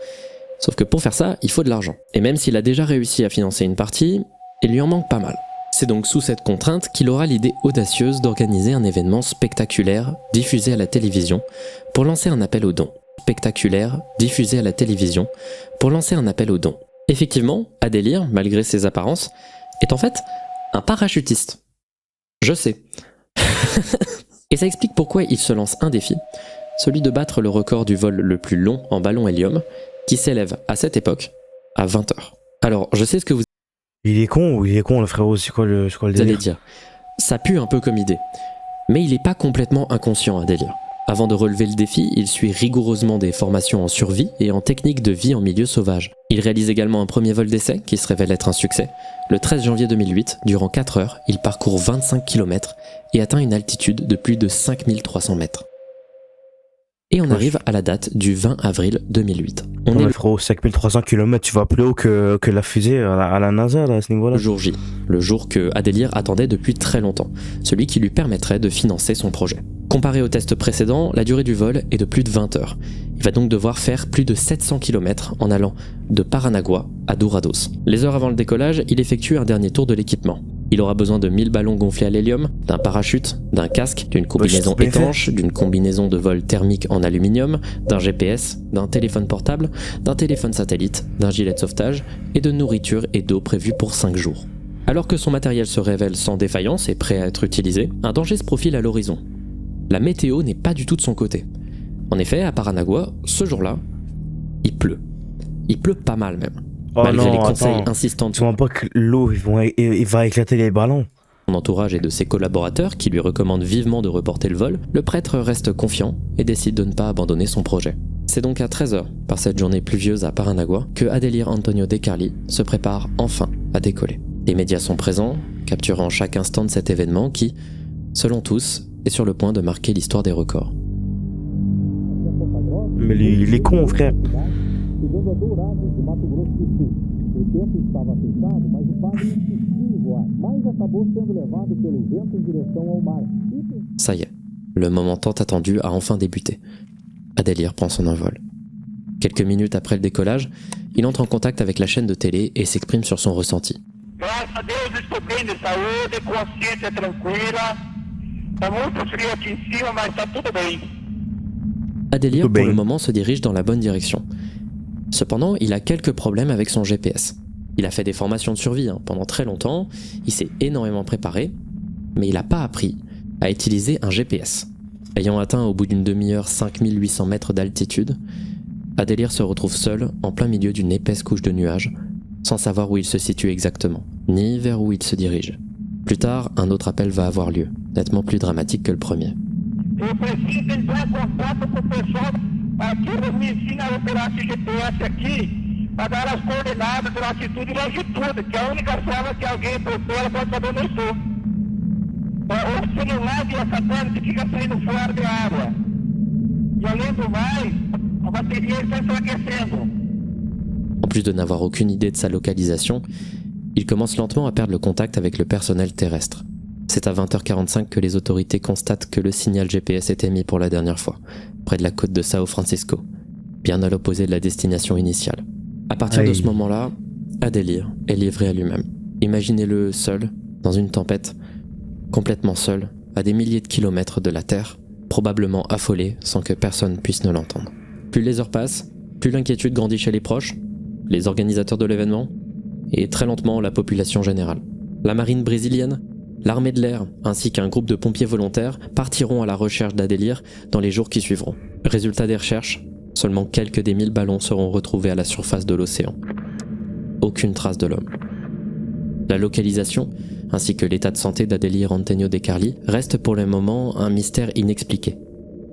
Speaker 3: Sauf que pour faire ça, il faut de l'argent. Et même s'il a déjà réussi à financer une partie, il lui en manque pas mal. C'est donc sous cette contrainte qu'il aura l'idée audacieuse d'organiser un événement spectaculaire diffusé à la télévision pour lancer un appel aux dons. Spectaculaire diffusé à la télévision pour lancer un appel aux dons. Effectivement, Adelir, malgré ses apparences, est en fait un parachutiste. Je sais. Et ça explique pourquoi il se lance un défi, celui de battre le record du vol le plus long en ballon hélium, qui s'élève à cette époque à 20 heures. Alors, je sais ce que vous
Speaker 1: Il est con, le frérot, c'est quoi le délire?
Speaker 3: allez dire. Ça pue un peu comme idée. Mais il n'est pas complètement inconscient, Adelir. Avant de relever le défi, il suit rigoureusement des formations en survie et en technique de vie en milieu sauvage. Il réalise également un premier vol d'essai qui se révèle être un succès. Le 13 janvier 2008, durant 4 heures, il parcourt 25 km et atteint une altitude de plus de 5300 mètres. Et on arrive à la date du 20 avril 2008. On est
Speaker 1: le frérot, 5300 km, tu vas plus haut que la fusée à la NASA là, à ce niveau-là.
Speaker 3: Le jour J, le jour que Adelir attendait depuis très longtemps, celui qui lui permettrait de financer son projet. Comparé au test précédent, la durée du vol est de plus de 20 heures. Il va donc devoir faire plus de 700 km en allant de Paranagua à Dourados. Les heures avant le décollage, il effectue un dernier tour de l'équipement. Il aura besoin de 1000 ballons gonflés à l'hélium, d'un parachute, d'un casque, d'une combinaison étanche, d'une combinaison de vol thermique en aluminium, d'un GPS, d'un téléphone portable, d'un téléphone satellite, d'un gilet de sauvetage et de nourriture et d'eau prévus pour 5 jours. Alors que son matériel se révèle sans défaillance et prêt à être utilisé, un danger se profile à l'horizon. La météo n'est pas du tout de son côté. En effet, à Paranagua, ce jour-là, il pleut. Il pleut pas mal même.
Speaker 1: Oh
Speaker 3: malgré
Speaker 1: non,
Speaker 3: les conseils
Speaker 1: attends.
Speaker 3: insistants de
Speaker 1: Tu vois pas que l'eau, il va éclater les ballons.
Speaker 3: son entourage et de ses collaborateurs qui lui recommandent vivement de reporter le vol, le prêtre reste confiant et décide de ne pas abandonner son projet. C'est donc à 13h, par cette journée pluvieuse à Paranagua, que Adelir Antonio De Carli se prépare enfin à décoller. Les médias sont présents, capturant chaque instant de cet événement qui, selon tous, est sur le point de marquer l'histoire des records.
Speaker 1: Mais il est con, frère.
Speaker 3: Ça y est, le moment tant attendu a enfin débuté. Adelir prend son envol. Quelques minutes après le décollage, il entre en contact avec la chaîne de télé et s'exprime sur son ressenti.
Speaker 17: Graças a Deus estou bem de saúde, consciência tranquila. Tá muito frio aqui em cima, mas tá tudo bem.
Speaker 3: Adelir, pour le moment, se dirige dans la bonne direction. Cependant, il a quelques problèmes avec son GPS. Il a fait des formations de survie pendant très longtemps, il s'est énormément préparé, mais il n'a pas appris à utiliser un GPS. Ayant atteint au bout d'une demi-heure 5800 mètres d'altitude, Adelir se retrouve seul en plein milieu d'une épaisse couche de nuages, sans savoir où il se situe exactement, ni vers où il se dirige. Plus tard, un autre appel va avoir lieu, nettement plus dramatique que le premier.
Speaker 17: Eu preciso entrar em contato com o pessoal que me ensina a operar esse GPS aqui para dar as coordenadas de latitude e longitude, que é a única forma que alguém por fora pode saber onde eu estou. O celular via satélite fica saindo fora da área. E além do mais, a bateria está enfraquecendo.
Speaker 3: En plus de n'avoir aucune idée de sa localisation, il commence lentement à perdre le contact avec le personnel terrestre. C'est à 20h45 que les autorités constatent que le signal GPS est émis pour la dernière fois, près de la côte de São Francisco, bien à l'opposé de la destination initiale. À partir de ce moment-là, Adelir est livré à lui-même. Imaginez-le seul, dans une tempête, complètement seul, à des milliers de kilomètres de la Terre, probablement affolé sans que personne puisse ne l'entendre. Plus les heures passent, plus l'inquiétude grandit chez les proches, les organisateurs de l'événement, et très lentement la population générale. La marine brésilienne, l'armée de l'air ainsi qu'un groupe de pompiers volontaires partiront à la recherche d'Adelir dans les jours qui suivront. Résultat des recherches, seulement quelques des 1000 ballons seront retrouvés à la surface de l'océan. Aucune trace de l'homme. La localisation, ainsi que l'état de santé d'Adelir Antônio de Carli, reste pour le moment un mystère inexpliqué.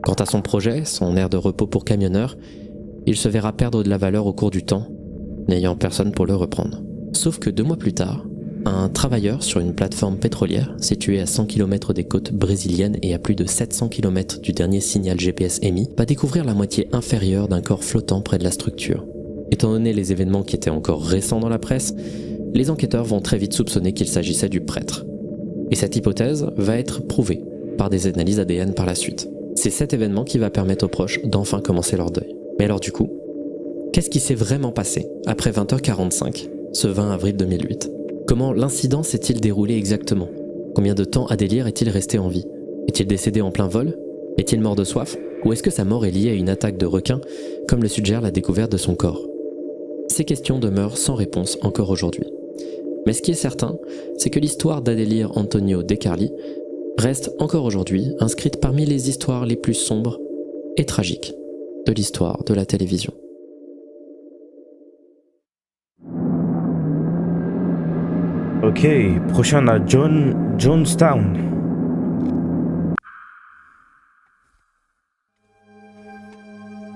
Speaker 3: Quant à son projet, son aire de repos pour camionneur, il se verra perdre de la valeur au cours du temps, n'ayant personne pour le reprendre. Sauf que 2 mois plus tard, un travailleur sur une plateforme pétrolière située à 100 km des côtes brésiliennes et à plus de 700 km du dernier signal GPS émis va découvrir la moitié inférieure d'un corps flottant près de la structure. Étant donné les événements qui étaient encore récents dans la presse, les enquêteurs vont très vite soupçonner qu'il s'agissait du prêtre. Et cette hypothèse va être prouvée par des analyses ADN par la suite. C'est cet événement qui va permettre aux proches d'enfin commencer leur deuil. Mais alors du coup, qu'est-ce qui s'est vraiment passé après 20h45, ce 20 avril 2008 ? Comment l'incident s'est-il déroulé exactement ? Combien de temps Adelir est-il resté en vie ? Est-il décédé en plein vol ? Est-il mort de soif ? Ou est-ce que sa mort est liée à une attaque de requin, comme le suggère la découverte de son corps ? Ces questions demeurent sans réponse encore aujourd'hui. Mais ce qui est certain, c'est que l'histoire d'Adelir Antônio de Carli reste encore aujourd'hui inscrite parmi les histoires les plus sombres et tragiques de l'histoire de la télévision.
Speaker 1: Ok, prochain on a Jonestown.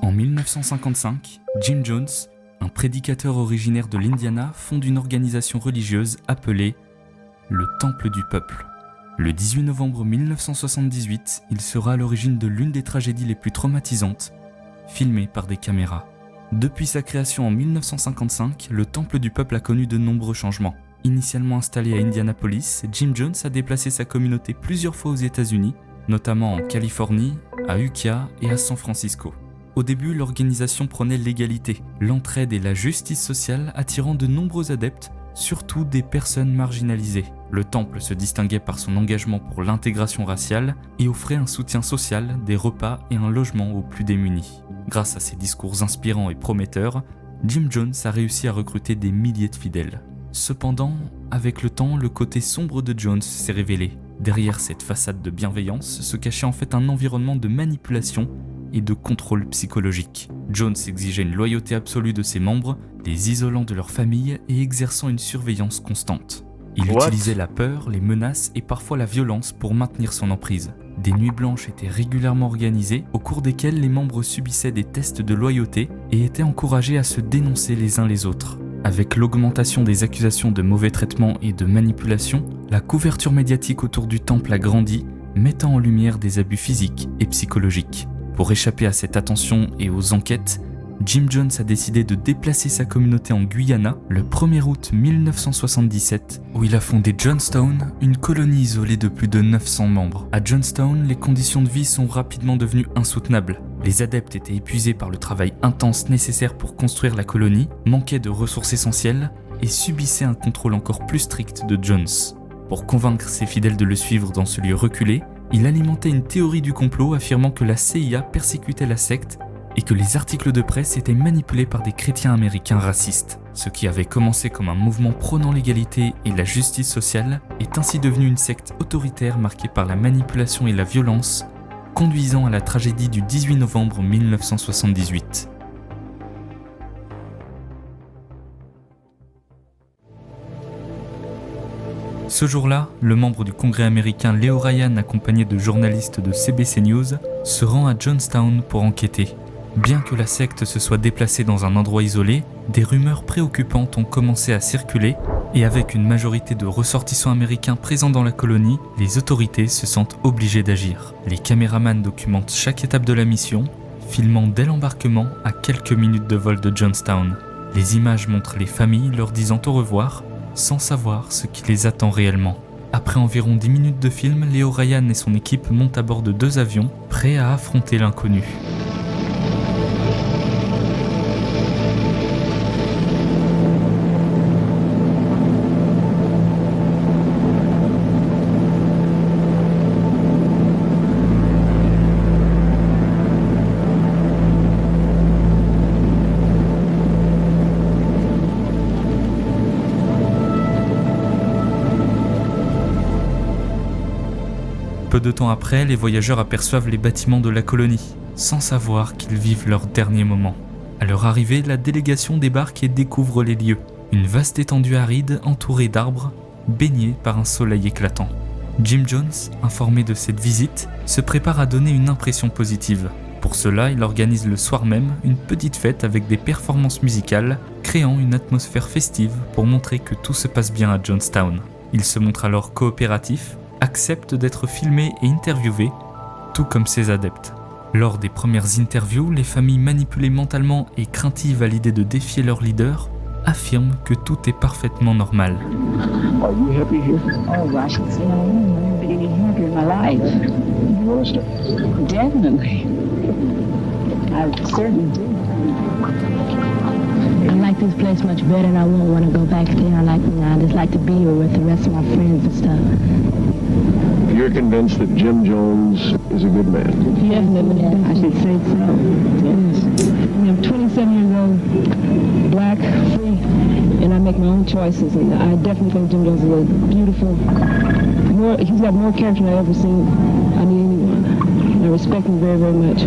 Speaker 2: En 1955, Jim Jones, un prédicateur originaire de l'Indiana, fonde une organisation religieuse appelée le Temple du Peuple. Le 18 novembre 1978, il sera à l'origine de l'une des tragédies les plus traumatisantes, filmée par des caméras. Depuis sa création en 1955, le Temple du Peuple a connu de nombreux changements. Initialement installé à Indianapolis, Jim Jones a déplacé sa communauté plusieurs fois aux États-Unis, notamment en Californie, à Ukiah et à San Francisco. Au début, l'organisation prônait l'égalité, l'entraide et la justice sociale, attirant de nombreux adeptes, surtout des personnes marginalisées. Le temple se distinguait par son engagement pour l'intégration raciale et offrait un soutien social, des repas et un logement aux plus démunis. Grâce à ses discours inspirants et prometteurs, Jim Jones a réussi à recruter des milliers de fidèles. Cependant, avec le temps, le côté sombre de Jones s'est révélé. Derrière cette façade de bienveillance se cachait en fait un environnement de manipulation et de contrôle psychologique. Jones exigeait une loyauté absolue de ses membres, les isolant de leur famille et exerçant une surveillance constante. Il utilisait la peur, les menaces et parfois la violence pour maintenir son emprise. Des nuits blanches étaient régulièrement organisées, au cours desquelles les membres subissaient des tests de loyauté et étaient encouragés à se dénoncer les uns les autres. Avec l'augmentation des accusations de mauvais traitement et de manipulation, la couverture médiatique autour du temple a grandi, mettant en lumière des abus physiques et psychologiques. Pour échapper à cette attention et aux enquêtes, Jim Jones a décidé de déplacer sa communauté en Guyana le 1er août 1977, où il a fondé Jonestown, une colonie isolée de plus de 900 membres. À Jonestown, les conditions de vie sont rapidement devenues insoutenables. Les adeptes étaient épuisés par le travail intense nécessaire pour construire la colonie, manquaient de ressources essentielles et subissaient un contrôle encore plus strict de Jones. Pour convaincre ses fidèles de le suivre dans ce lieu reculé, il alimentait une théorie du complot affirmant que la CIA persécutait la secte et que les articles de presse étaient manipulés par des chrétiens américains racistes. Ce qui avait commencé comme un mouvement prônant l'égalité et la justice sociale est ainsi devenu une secte autoritaire marquée par la manipulation et la violence, conduisant à la tragédie du 18 novembre 1978. Ce jour-là, le membre du Congrès américain Leo Ryan, accompagné de journalistes de CBC News, se rend à Johnstown pour enquêter. Bien que la secte se soit déplacée dans un endroit isolé, des rumeurs préoccupantes ont commencé à circuler et avec une majorité de ressortissants américains présents dans la colonie, les autorités se sentent obligées d'agir. Les caméramans documentent chaque étape de la mission, filmant dès l'embarquement à quelques minutes de vol de Johnstown. Les images montrent les familles leur disant au revoir, sans savoir ce qui les attend réellement. Après environ 10 minutes de film, Leo Ryan et son équipe montent à bord de 2 avions, prêts à affronter l'inconnu. Peu de temps après, les voyageurs aperçoivent les bâtiments de la colonie, sans savoir qu'ils vivent leur dernier moment. À leur arrivée, la délégation débarque et découvre les lieux. Une vaste étendue aride entourée d'arbres, baignée par un soleil éclatant. Jim Jones, informé de cette visite, se prépare à donner une impression positive. Pour cela, il organise le soir même une petite fête avec des performances musicales, créant une atmosphère festive pour montrer que tout se passe bien à Johnstown. Il se montre alors coopératif, accepte d'être filmé et interviewé, tout comme ses adeptes. Lors des premières interviews, les familles manipulées mentalement et craintives à l'idée de défier leur leader affirment que tout est parfaitement normal.
Speaker 17: Are you happy here? Oh gosh, I've never been happy in my life. You want to stay? Definitely. I certainly do. I like this place much better and I won't want to go back there. I just like to be here with the rest of my friends and stuff.
Speaker 14: You're convinced that Jim Jones is a good man?
Speaker 17: Definitely, I should say so. Yes. I'm 27 years old, black, free, and I make my own choices. And I definitely think Jim Jones is a beautiful, he's got more character than I've ever seen on anyone. I respect him very, very much.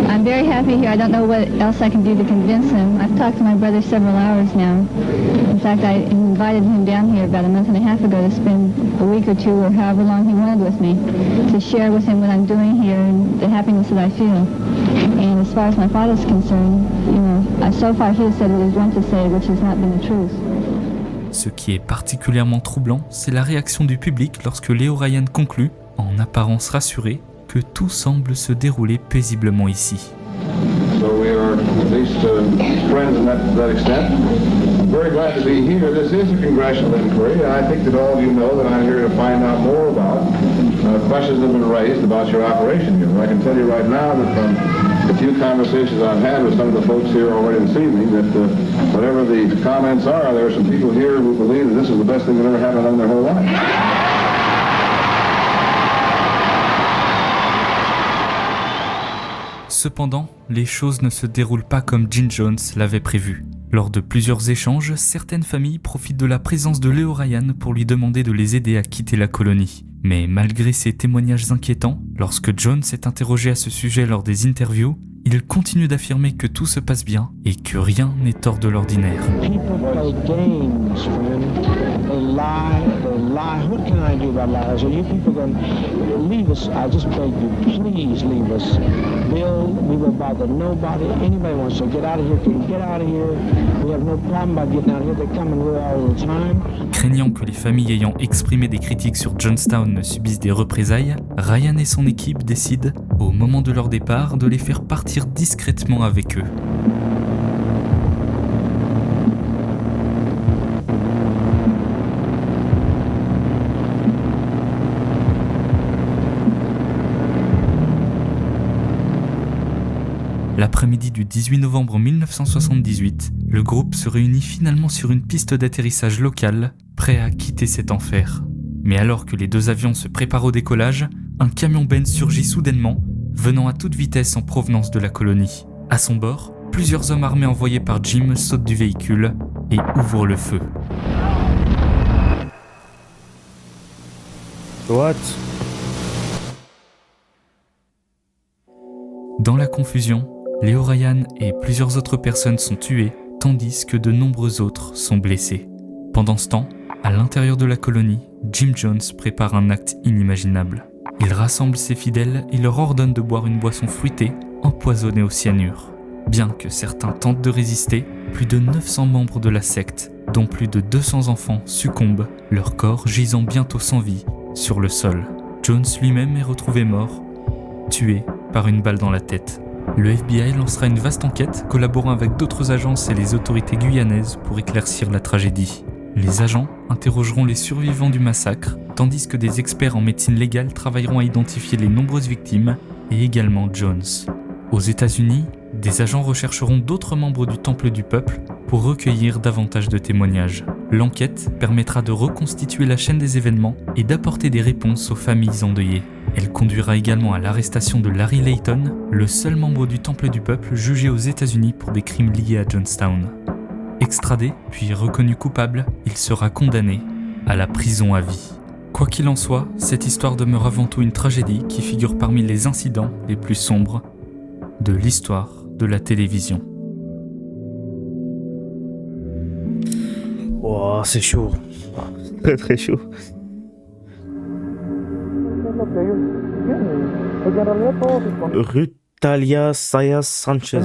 Speaker 18: I'm very happy here. I don't know what else I can do to convince him. I've talked to my brother several hours now. In fact, I invited him down here about a month and a half ago to spend a week or two or however long he wanted with me to share with him what I'm doing here and the happiness that I feel. And as far as my father's concerned, so far he has said what he's wanted to say, which has not been the truth.
Speaker 2: Ce qui est particulièrement troublant, c'est la réaction du public lorsque Leo Ryan conclut, en apparence rassuré, que tout semble se dérouler paisiblement ici.
Speaker 14: So we are at least friends in that extent. I'm very glad to be here. This is a congressional inquiry, and I think that all of you know that I'm here to find out more about questions that have been raised about your operation here. I can tell you right now that from the few conversations I've had with some of the folks here already this evening, that whatever the comments are, there are some people here who believe that this is the best thing that ever happened in their whole life.
Speaker 2: Cependant, les choses ne se déroulent pas comme Jim Jones l'avait prévu. Lors de plusieurs échanges, certaines familles profitent de la présence de Leo Ryan pour lui demander de les aider à quitter la colonie. Mais malgré ces témoignages inquiétants, lorsque Jones est interrogé à ce sujet lors des interviews, il continue d'affirmer que tout se passe bien et que rien n'est hors de l'ordinaire.
Speaker 17: What can I do about lies? Are you people going to leave us? I just beg you, please leave us. Bill, we will bother nobody. Anybody wants to get out of here can get out of here. We have no problem about getting out of here. They come and go all the time.
Speaker 2: Craignant que les familles ayant exprimé des critiques sur Johnstown ne subissent des représailles, Ryan et son équipe décident, au moment de leur départ, de les faire partir discrètement avec eux. L'après-midi du 18 novembre 1978, le groupe se réunit finalement sur une piste d'atterrissage locale, prêt à quitter cet enfer. Mais alors que les 2 avions se préparent au décollage, un camion Benz surgit soudainement, venant à toute vitesse en provenance de la colonie. À son bord, plusieurs hommes armés envoyés par Jim sautent du véhicule et ouvrent le feu.
Speaker 1: What?
Speaker 2: Dans la confusion, Leo Ryan et plusieurs autres personnes sont tuées, tandis que de nombreux autres sont blessés. Pendant ce temps, à l'intérieur de la colonie, Jim Jones prépare un acte inimaginable. Il rassemble ses fidèles et leur ordonne de boire une boisson fruitée empoisonnée au cyanure. Bien que certains tentent de résister, plus de 900 membres de la secte, dont plus de 200 enfants, succombent, leur corps gisant bientôt sans vie sur le sol. Jones lui-même est retrouvé mort, tué par une balle dans la tête. Le FBI lancera une vaste enquête, collaborant avec d'autres agences et les autorités guyanaises pour éclaircir la tragédie. Les agents interrogeront les survivants du massacre, tandis que des experts en médecine légale travailleront à identifier les nombreuses victimes et également Jones. Aux États-Unis, des agents rechercheront d'autres membres du Temple du Peuple pour recueillir davantage de témoignages. L'enquête permettra de reconstituer la chaîne des événements et d'apporter des réponses aux familles endeuillées. Elle conduira également à l'arrestation de Larry Layton, le seul membre du Temple du Peuple jugé aux États-Unis pour des crimes liés à Jonestown. Extradé, puis reconnu coupable, il sera condamné à la prison à vie. Quoi qu'il en soit, cette histoire demeure avant tout une tragédie qui figure parmi les incidents les plus sombres de l'histoire de la télévision.
Speaker 1: Oh, c'est chaud. Très très chaud. Rutalia Sayas Sanchez.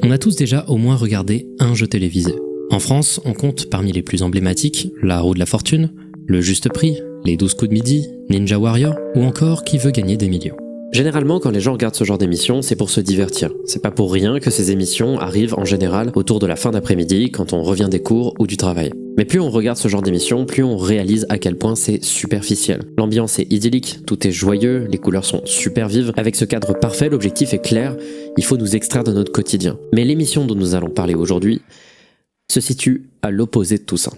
Speaker 3: On a tous déjà au moins regardé un jeu télévisé. En France, on compte parmi les plus emblématiques La Roue de la Fortune, Le Juste Prix, Les 12 coups de midi, Ninja Warrior ou encore Qui veut gagner des millions. Généralement, quand les gens regardent ce genre d'émissions, c'est pour se divertir. C'est pas pour rien que ces émissions arrivent en général autour de la fin d'après-midi, quand on revient des cours ou du travail. Mais plus on regarde ce genre d'émissions, plus on réalise à quel point c'est superficiel. L'ambiance est idyllique, tout est joyeux, les couleurs sont super vives. Avec ce cadre parfait, l'objectif est clair, il faut nous extraire de notre quotidien. Mais l'émission dont nous allons parler aujourd'hui se situe à l'opposé de tout ça.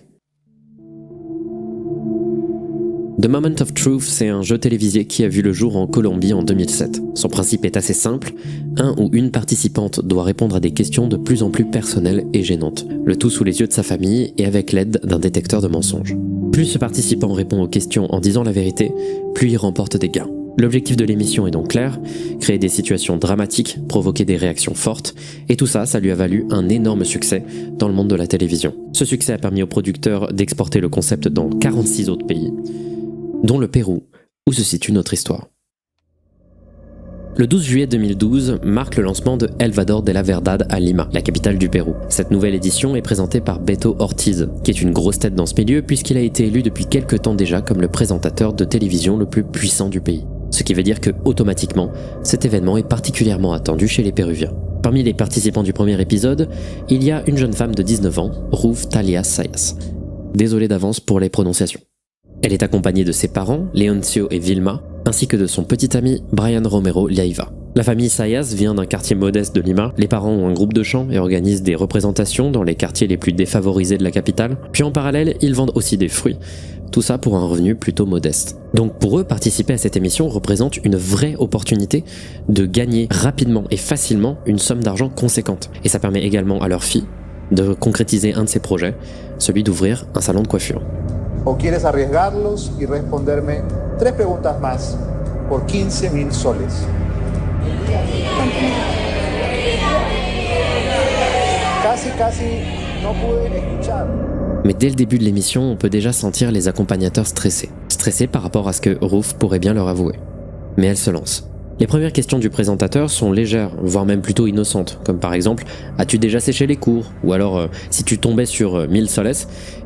Speaker 3: The Moment of Truth, c'est un jeu télévisé qui a vu le jour en Colombie en 2007. Son principe est assez simple, un ou une participante doit répondre à des questions de plus en plus personnelles et gênantes, le tout sous les yeux de sa famille et avec l'aide d'un détecteur de mensonges. Plus ce participant répond aux questions en disant la vérité, plus il remporte des gains. L'objectif de l'émission est donc clair, créer des situations dramatiques, provoquer des réactions fortes, et tout ça, ça lui a valu un énorme succès dans le monde de la télévision. Ce succès a permis aux producteurs d'exporter le concept dans 46 autres pays, dont le Pérou, où se situe notre histoire. Le 12 juillet 2012 marque le lancement de El Salvador de la Verdad à Lima, la capitale du Pérou. Cette nouvelle édition est présentée par Beto Ortiz, qui est une grosse tête dans ce milieu puisqu'il a été élu depuis quelques temps déjà comme le présentateur de télévision le plus puissant du pays. Ce qui veut dire que, automatiquement, cet événement est particulièrement attendu chez les Péruviens. Parmi les participants du premier épisode, il y a une jeune femme de 19 ans, Rutalia Sayas. Désolé d'avance pour les prononciations. Elle est accompagnée de ses parents, Leoncio et Vilma, ainsi que de son petit ami Brian Romero Leiva. La famille Sayas vient d'un quartier modeste de Lima. Les parents ont un groupe de chant et organisent des représentations dans les quartiers les plus défavorisés de la capitale. Puis en parallèle, ils vendent aussi des fruits. Tout ça pour un revenu plutôt modeste. Donc pour eux, participer à cette émission représente une vraie opportunité de gagner rapidement et facilement une somme d'argent conséquente. Et ça permet également à leur fille de concrétiser un de ses projets, celui d'ouvrir un salon de coiffure.
Speaker 19: ¿O quieres arriesgarlos y responderme 3 preguntas más por 15,000 soles? Casi no pude escuchar.
Speaker 3: Mais dès le début de l'émission, on peut déjà sentir les accompagnateurs stressés. Stressés par rapport à ce que Ruth pourrait bien leur avouer. Mais elle se lance. Les premières questions du présentateur sont légères, voire même plutôt innocentes, comme par exemple « As-tu déjà séché les cours ?» ou alors « Si tu tombais sur 1000 soles,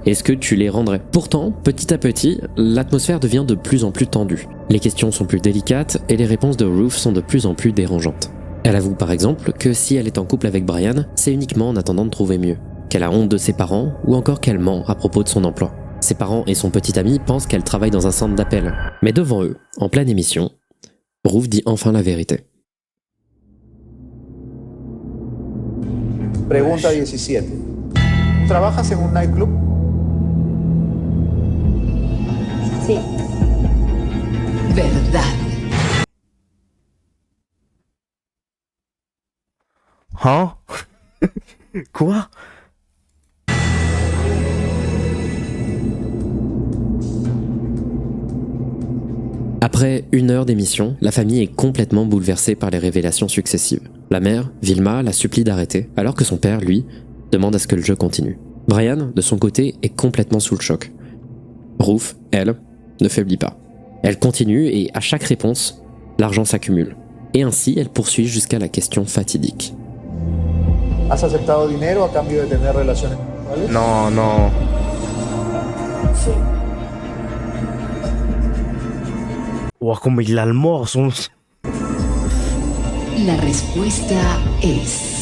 Speaker 3: est-ce que tu les rendrais ?» Pourtant, petit à petit, l'atmosphère devient de plus en plus tendue. Les questions sont plus délicates et les réponses de Ruth sont de plus en plus dérangeantes. Elle avoue par exemple que si elle est en couple avec Brian, c'est uniquement en attendant de trouver mieux, qu'elle a honte de ses parents ou encore qu'elle ment à propos de son emploi. Ses parents et son petit ami pensent qu'elle travaille dans un centre d'appel. Mais devant eux, en pleine émission, Ruth dit enfin la vérité.
Speaker 19: Pregunta 17. ¿Trabajas en un nightclub?
Speaker 20: Sí. Verdad.
Speaker 1: Hein? Quoi?
Speaker 3: Après 1 heure d'émission, la famille est complètement bouleversée par les révélations successives. La mère, Vilma, la supplie d'arrêter, alors que son père, lui, demande à ce que le jeu continue. Brian, de son côté, est complètement sous le choc. Ruth, elle, ne faiblit pas. Elle continue et à chaque réponse, l'argent s'accumule. Et ainsi, elle poursuit jusqu'à la question fatidique.
Speaker 19: ¿Has aceptado dinero a cambio de tener relaciones sexuales?
Speaker 1: Non, non.
Speaker 19: Sí.
Speaker 1: Ouah, comme il a le mort, son...
Speaker 20: La respuesta es...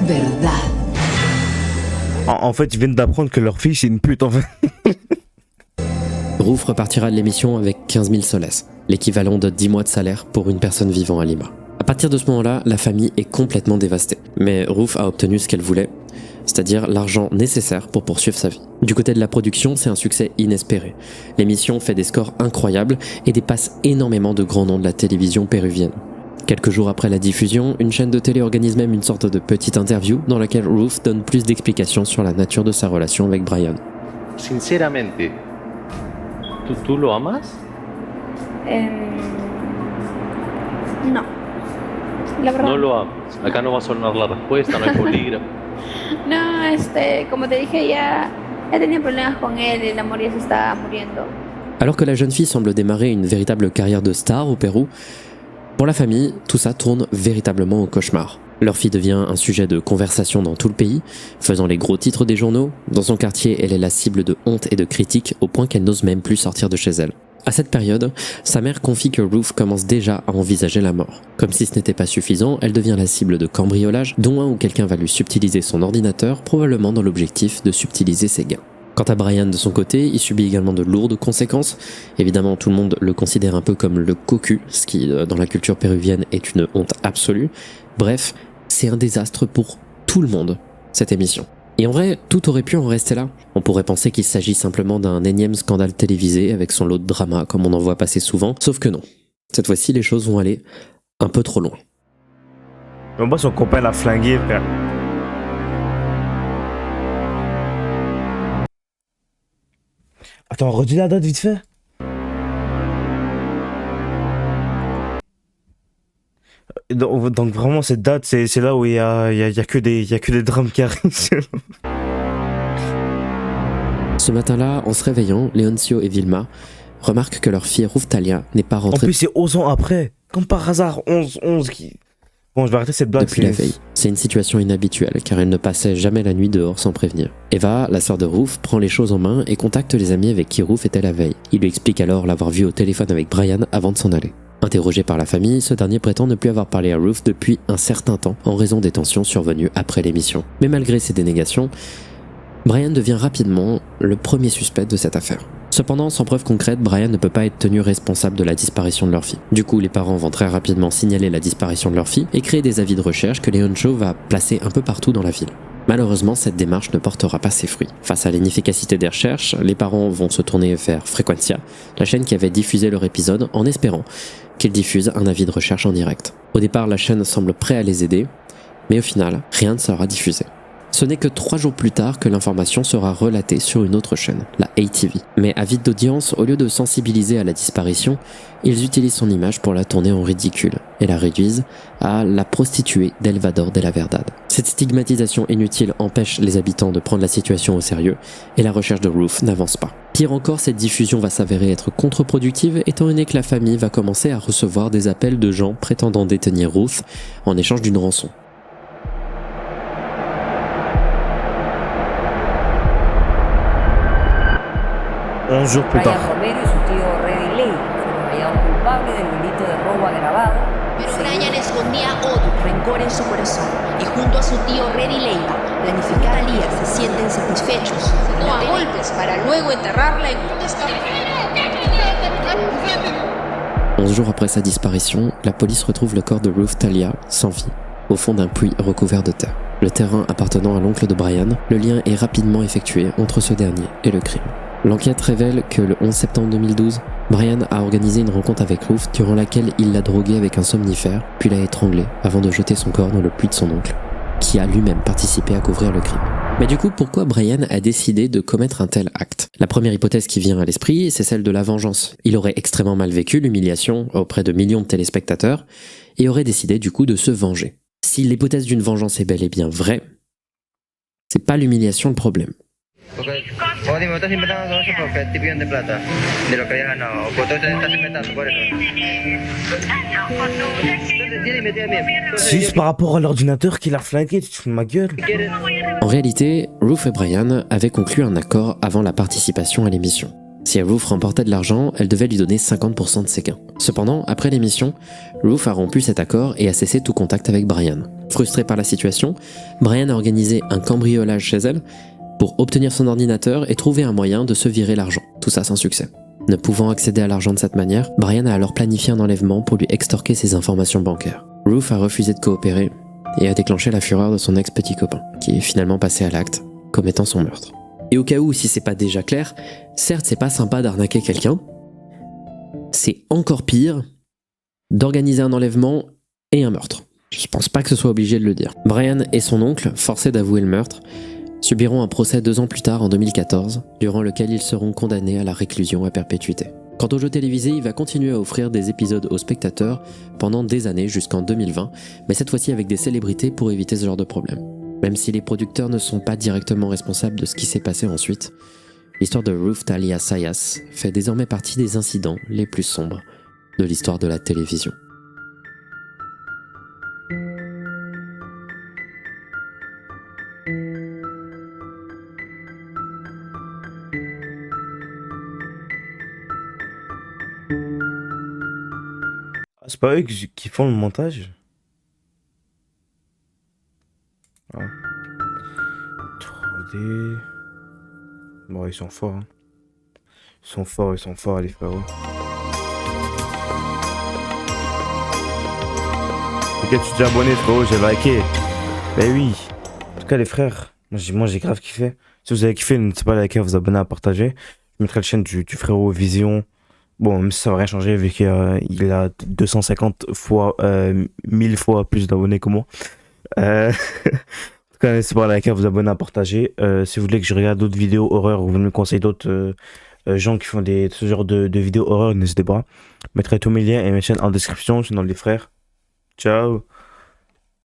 Speaker 20: Verdad.
Speaker 1: En fait, ils viennent d'apprendre que leur fille, c'est une pute, en fait.
Speaker 3: Ruth repartira de l'émission avec 15 000 soles, l'équivalent de 10 mois de salaire pour une personne vivant à Lima. À partir de ce moment-là, la famille est complètement dévastée. Mais Ruth a obtenu ce qu'elle voulait, c'est-à-dire l'argent nécessaire pour poursuivre sa vie. Du côté de la production, c'est un succès inespéré. L'émission fait des scores incroyables et dépasse énormément de grands noms de la télévision péruvienne. Quelques jours après la diffusion, une chaîne de télé organise même une sorte de petite interview dans laquelle Ruth donne plus d'explications sur la nature de sa relation avec Brian.
Speaker 21: Sinceramente, ¿tú lo amas?
Speaker 22: No. La verdad.
Speaker 21: No lo amas. Acá no va a sonar la respuesta, no hay polígrafo.
Speaker 22: No, como te dije, ya tenía problemas con él, el amor ya se estaba muriendo.
Speaker 3: Alors que la jeune fille semble démarrer une véritable carrière de star au Pérou, pour la famille, tout ça tourne véritablement au cauchemar. Leur fille devient un sujet de conversation dans tout le pays, faisant les gros titres des journaux. Dans son quartier, elle est la cible de honte et de critiques au point qu'elle n'ose même plus sortir de chez elle. À cette période, sa mère confie que Ruth commence déjà à envisager la mort. Comme si ce n'était pas suffisant, elle devient la cible de cambriolages, dont un où quelqu'un va lui subtiliser son ordinateur, probablement dans l'objectif de subtiliser ses gains. Quant à Brian de son côté, il subit également de lourdes conséquences. Évidemment, tout le monde le considère un peu comme le cocu, ce qui, dans la culture péruvienne, est une honte absolue. Bref, c'est un désastre pour tout le monde, cette émission. Et en vrai, tout aurait pu en rester là. On pourrait penser qu'il s'agit simplement d'un énième scandale télévisé avec son lot de drama, comme on en voit passer souvent, sauf que non. Cette fois-ci, les choses vont aller un peu trop loin.
Speaker 1: Mais moi, son copain l'a flingué, frère. Attends, redis la date vite fait. Donc vraiment cette date, c'est là où il y a que des drames qui arrivent.
Speaker 3: Ce matin-là, en se réveillant, Leoncio et Vilma remarquent que leur fille Ruthtalia n'est pas rentrée.
Speaker 1: En plus, c'est 11 ans après. Comme par hasard, 11 qui... Bon, je vais arrêter cette blague.
Speaker 3: Depuis la veille. C'est une situation inhabituelle, car elle ne passait jamais la nuit dehors sans prévenir. Eva, la sœur de Ruth, prend les choses en main et contacte les amis avec qui Ruth était la veille. Il lui explique alors l'avoir vue au téléphone avec Brian avant de s'en aller. Interrogé par la famille, ce dernier prétend ne plus avoir parlé à Ruth depuis un certain temps, en raison des tensions survenues après l'émission. Mais malgré ces dénégations, Brian devient rapidement le premier suspect de cette affaire. Cependant, sans preuve concrète, Brian ne peut pas être tenu responsable de la disparition de leur fille. Du coup, les parents vont très rapidement signaler la disparition de leur fille et créer des avis de recherche que Leoncio va placer un peu partout dans la ville. Malheureusement, cette démarche ne portera pas ses fruits. Face à l'inefficacité des recherches, les parents vont se tourner vers Frequencia, la chaîne qui avait diffusé leur épisode, en espérant qu'ils diffusent un avis de recherche en direct. Au départ, la chaîne semble prête à les aider, mais au final, rien ne sera diffusé. Ce n'est que 3 jours plus tard que l'information sera relatée sur une autre chaîne, la ATV. Mais avide d'audience, au lieu de sensibiliser à la disparition, ils utilisent son image pour la tourner en ridicule et la réduisent à la prostituée d'Elvador de la Verdad. Cette stigmatisation inutile empêche les habitants de prendre la situation au sérieux et la recherche de Ruth n'avance pas. Pire encore, cette diffusion va s'avérer être contre-productive étant donné que la famille va commencer à recevoir des appels de gens prétendant détenir Ruth en échange d'une rançon.
Speaker 1: 11 jours plus tard.
Speaker 23: Brian Romero y su tío Reddy Ley fueron hallados culpables del delito de robo agravado.
Speaker 20: Pero Brian escondía odio, rencor en su corazón y junto a su tío Reddy Leiva planificaban se sienten satisfechos.
Speaker 24: No a golpes para luego enterrarla en un descampado.
Speaker 3: 11 jours après sa disparition, la police retrouve le corps de Ruthtalia sans vie, au fond d'un puits recouvert de terre. le terrain appartenant à l'oncle de Brian, le lien est rapidement effectué entre ce dernier et le crime. L'enquête révèle que le 11 septembre 2012, Brian a organisé une rencontre avec Ruth durant laquelle il l'a droguée avec un somnifère, puis l'a étranglée avant de jeter son corps dans le puits de son oncle, qui a lui-même participé à couvrir le crime. Mais du coup, pourquoi Brian a décidé de commettre un tel acte ? La première hypothèse qui vient à l'esprit, c'est celle de la vengeance. Il aurait extrêmement mal vécu l'humiliation auprès de millions de téléspectateurs et aurait décidé du coup de se venger. Si l'hypothèse d'une vengeance est bel et bien vraie, c'est pas l'humiliation le problème.
Speaker 1: C'est juste par rapport à l'ordinateur qu'il a flingué, tu te fous de ma gueule.
Speaker 3: En réalité, Ruth et Brian avaient conclu un accord avant la participation à l'émission. Si Ruth remportait de l'argent, elle devait lui donner 50% de ses gains. Cependant, après l'émission, Ruth a rompu cet accord et a cessé tout contact avec Brian. Frustré par la situation, Brian a organisé un cambriolage chez elle pour obtenir son ordinateur et trouver un moyen de se virer l'argent. Tout ça sans succès. Ne pouvant accéder à l'argent de cette manière, Brian a alors planifié un enlèvement pour lui extorquer ses informations bancaires. Ruth a refusé de coopérer et a déclenché la fureur de son ex-petit copain, qui est finalement passé à l'acte, commettant son meurtre. Et au cas où, si c'est pas déjà clair, certes c'est pas sympa d'arnaquer quelqu'un, c'est encore pire d'organiser un enlèvement et un meurtre. Je pense pas que ce soit obligé de le dire. Brian et son oncle, forcés d'avouer le meurtre, subiront un procès 2 ans plus tard en 2014, durant lequel ils seront condamnés à la réclusion à perpétuité. Quant au jeu télévisé, il va continuer à offrir des épisodes aux spectateurs pendant des années jusqu'en 2020, mais cette fois-ci avec des célébrités pour éviter ce genre de problème. Même si les producteurs ne sont pas directement responsables de ce qui s'est passé ensuite, l'histoire de Ruth Talia Zayas fait désormais partie des incidents les plus sombres de l'histoire de la télévision.
Speaker 1: C'est pas eux qui font le montage? Ah. 3D. Bon, ils sont forts. Hein. Ils sont forts, les frérots. Ok, tu t'es abonné, frérot, j'ai liké. Ben oui. En tout cas, les frères, moi j'ai grave kiffé. Si vous avez kiffé, n'hésitez pas à liker, à vous abonner, à partager. Je mettrai la chaîne du frérot Vision. Bon, même si ça va rien changer, vu qu'il a 250 fois, 1000 fois plus d'abonnés que moi. En tout cas, n'hésitez pas à liker, à vous abonner, à partager. Si vous voulez que je regarde d'autres vidéos horreur, ou vous me conseillez d'autres gens qui font ce genre de vidéos horreur, n'hésitez pas. Je mettrai tous mes liens et mes chaînes en description, sinon les frères. Ciao.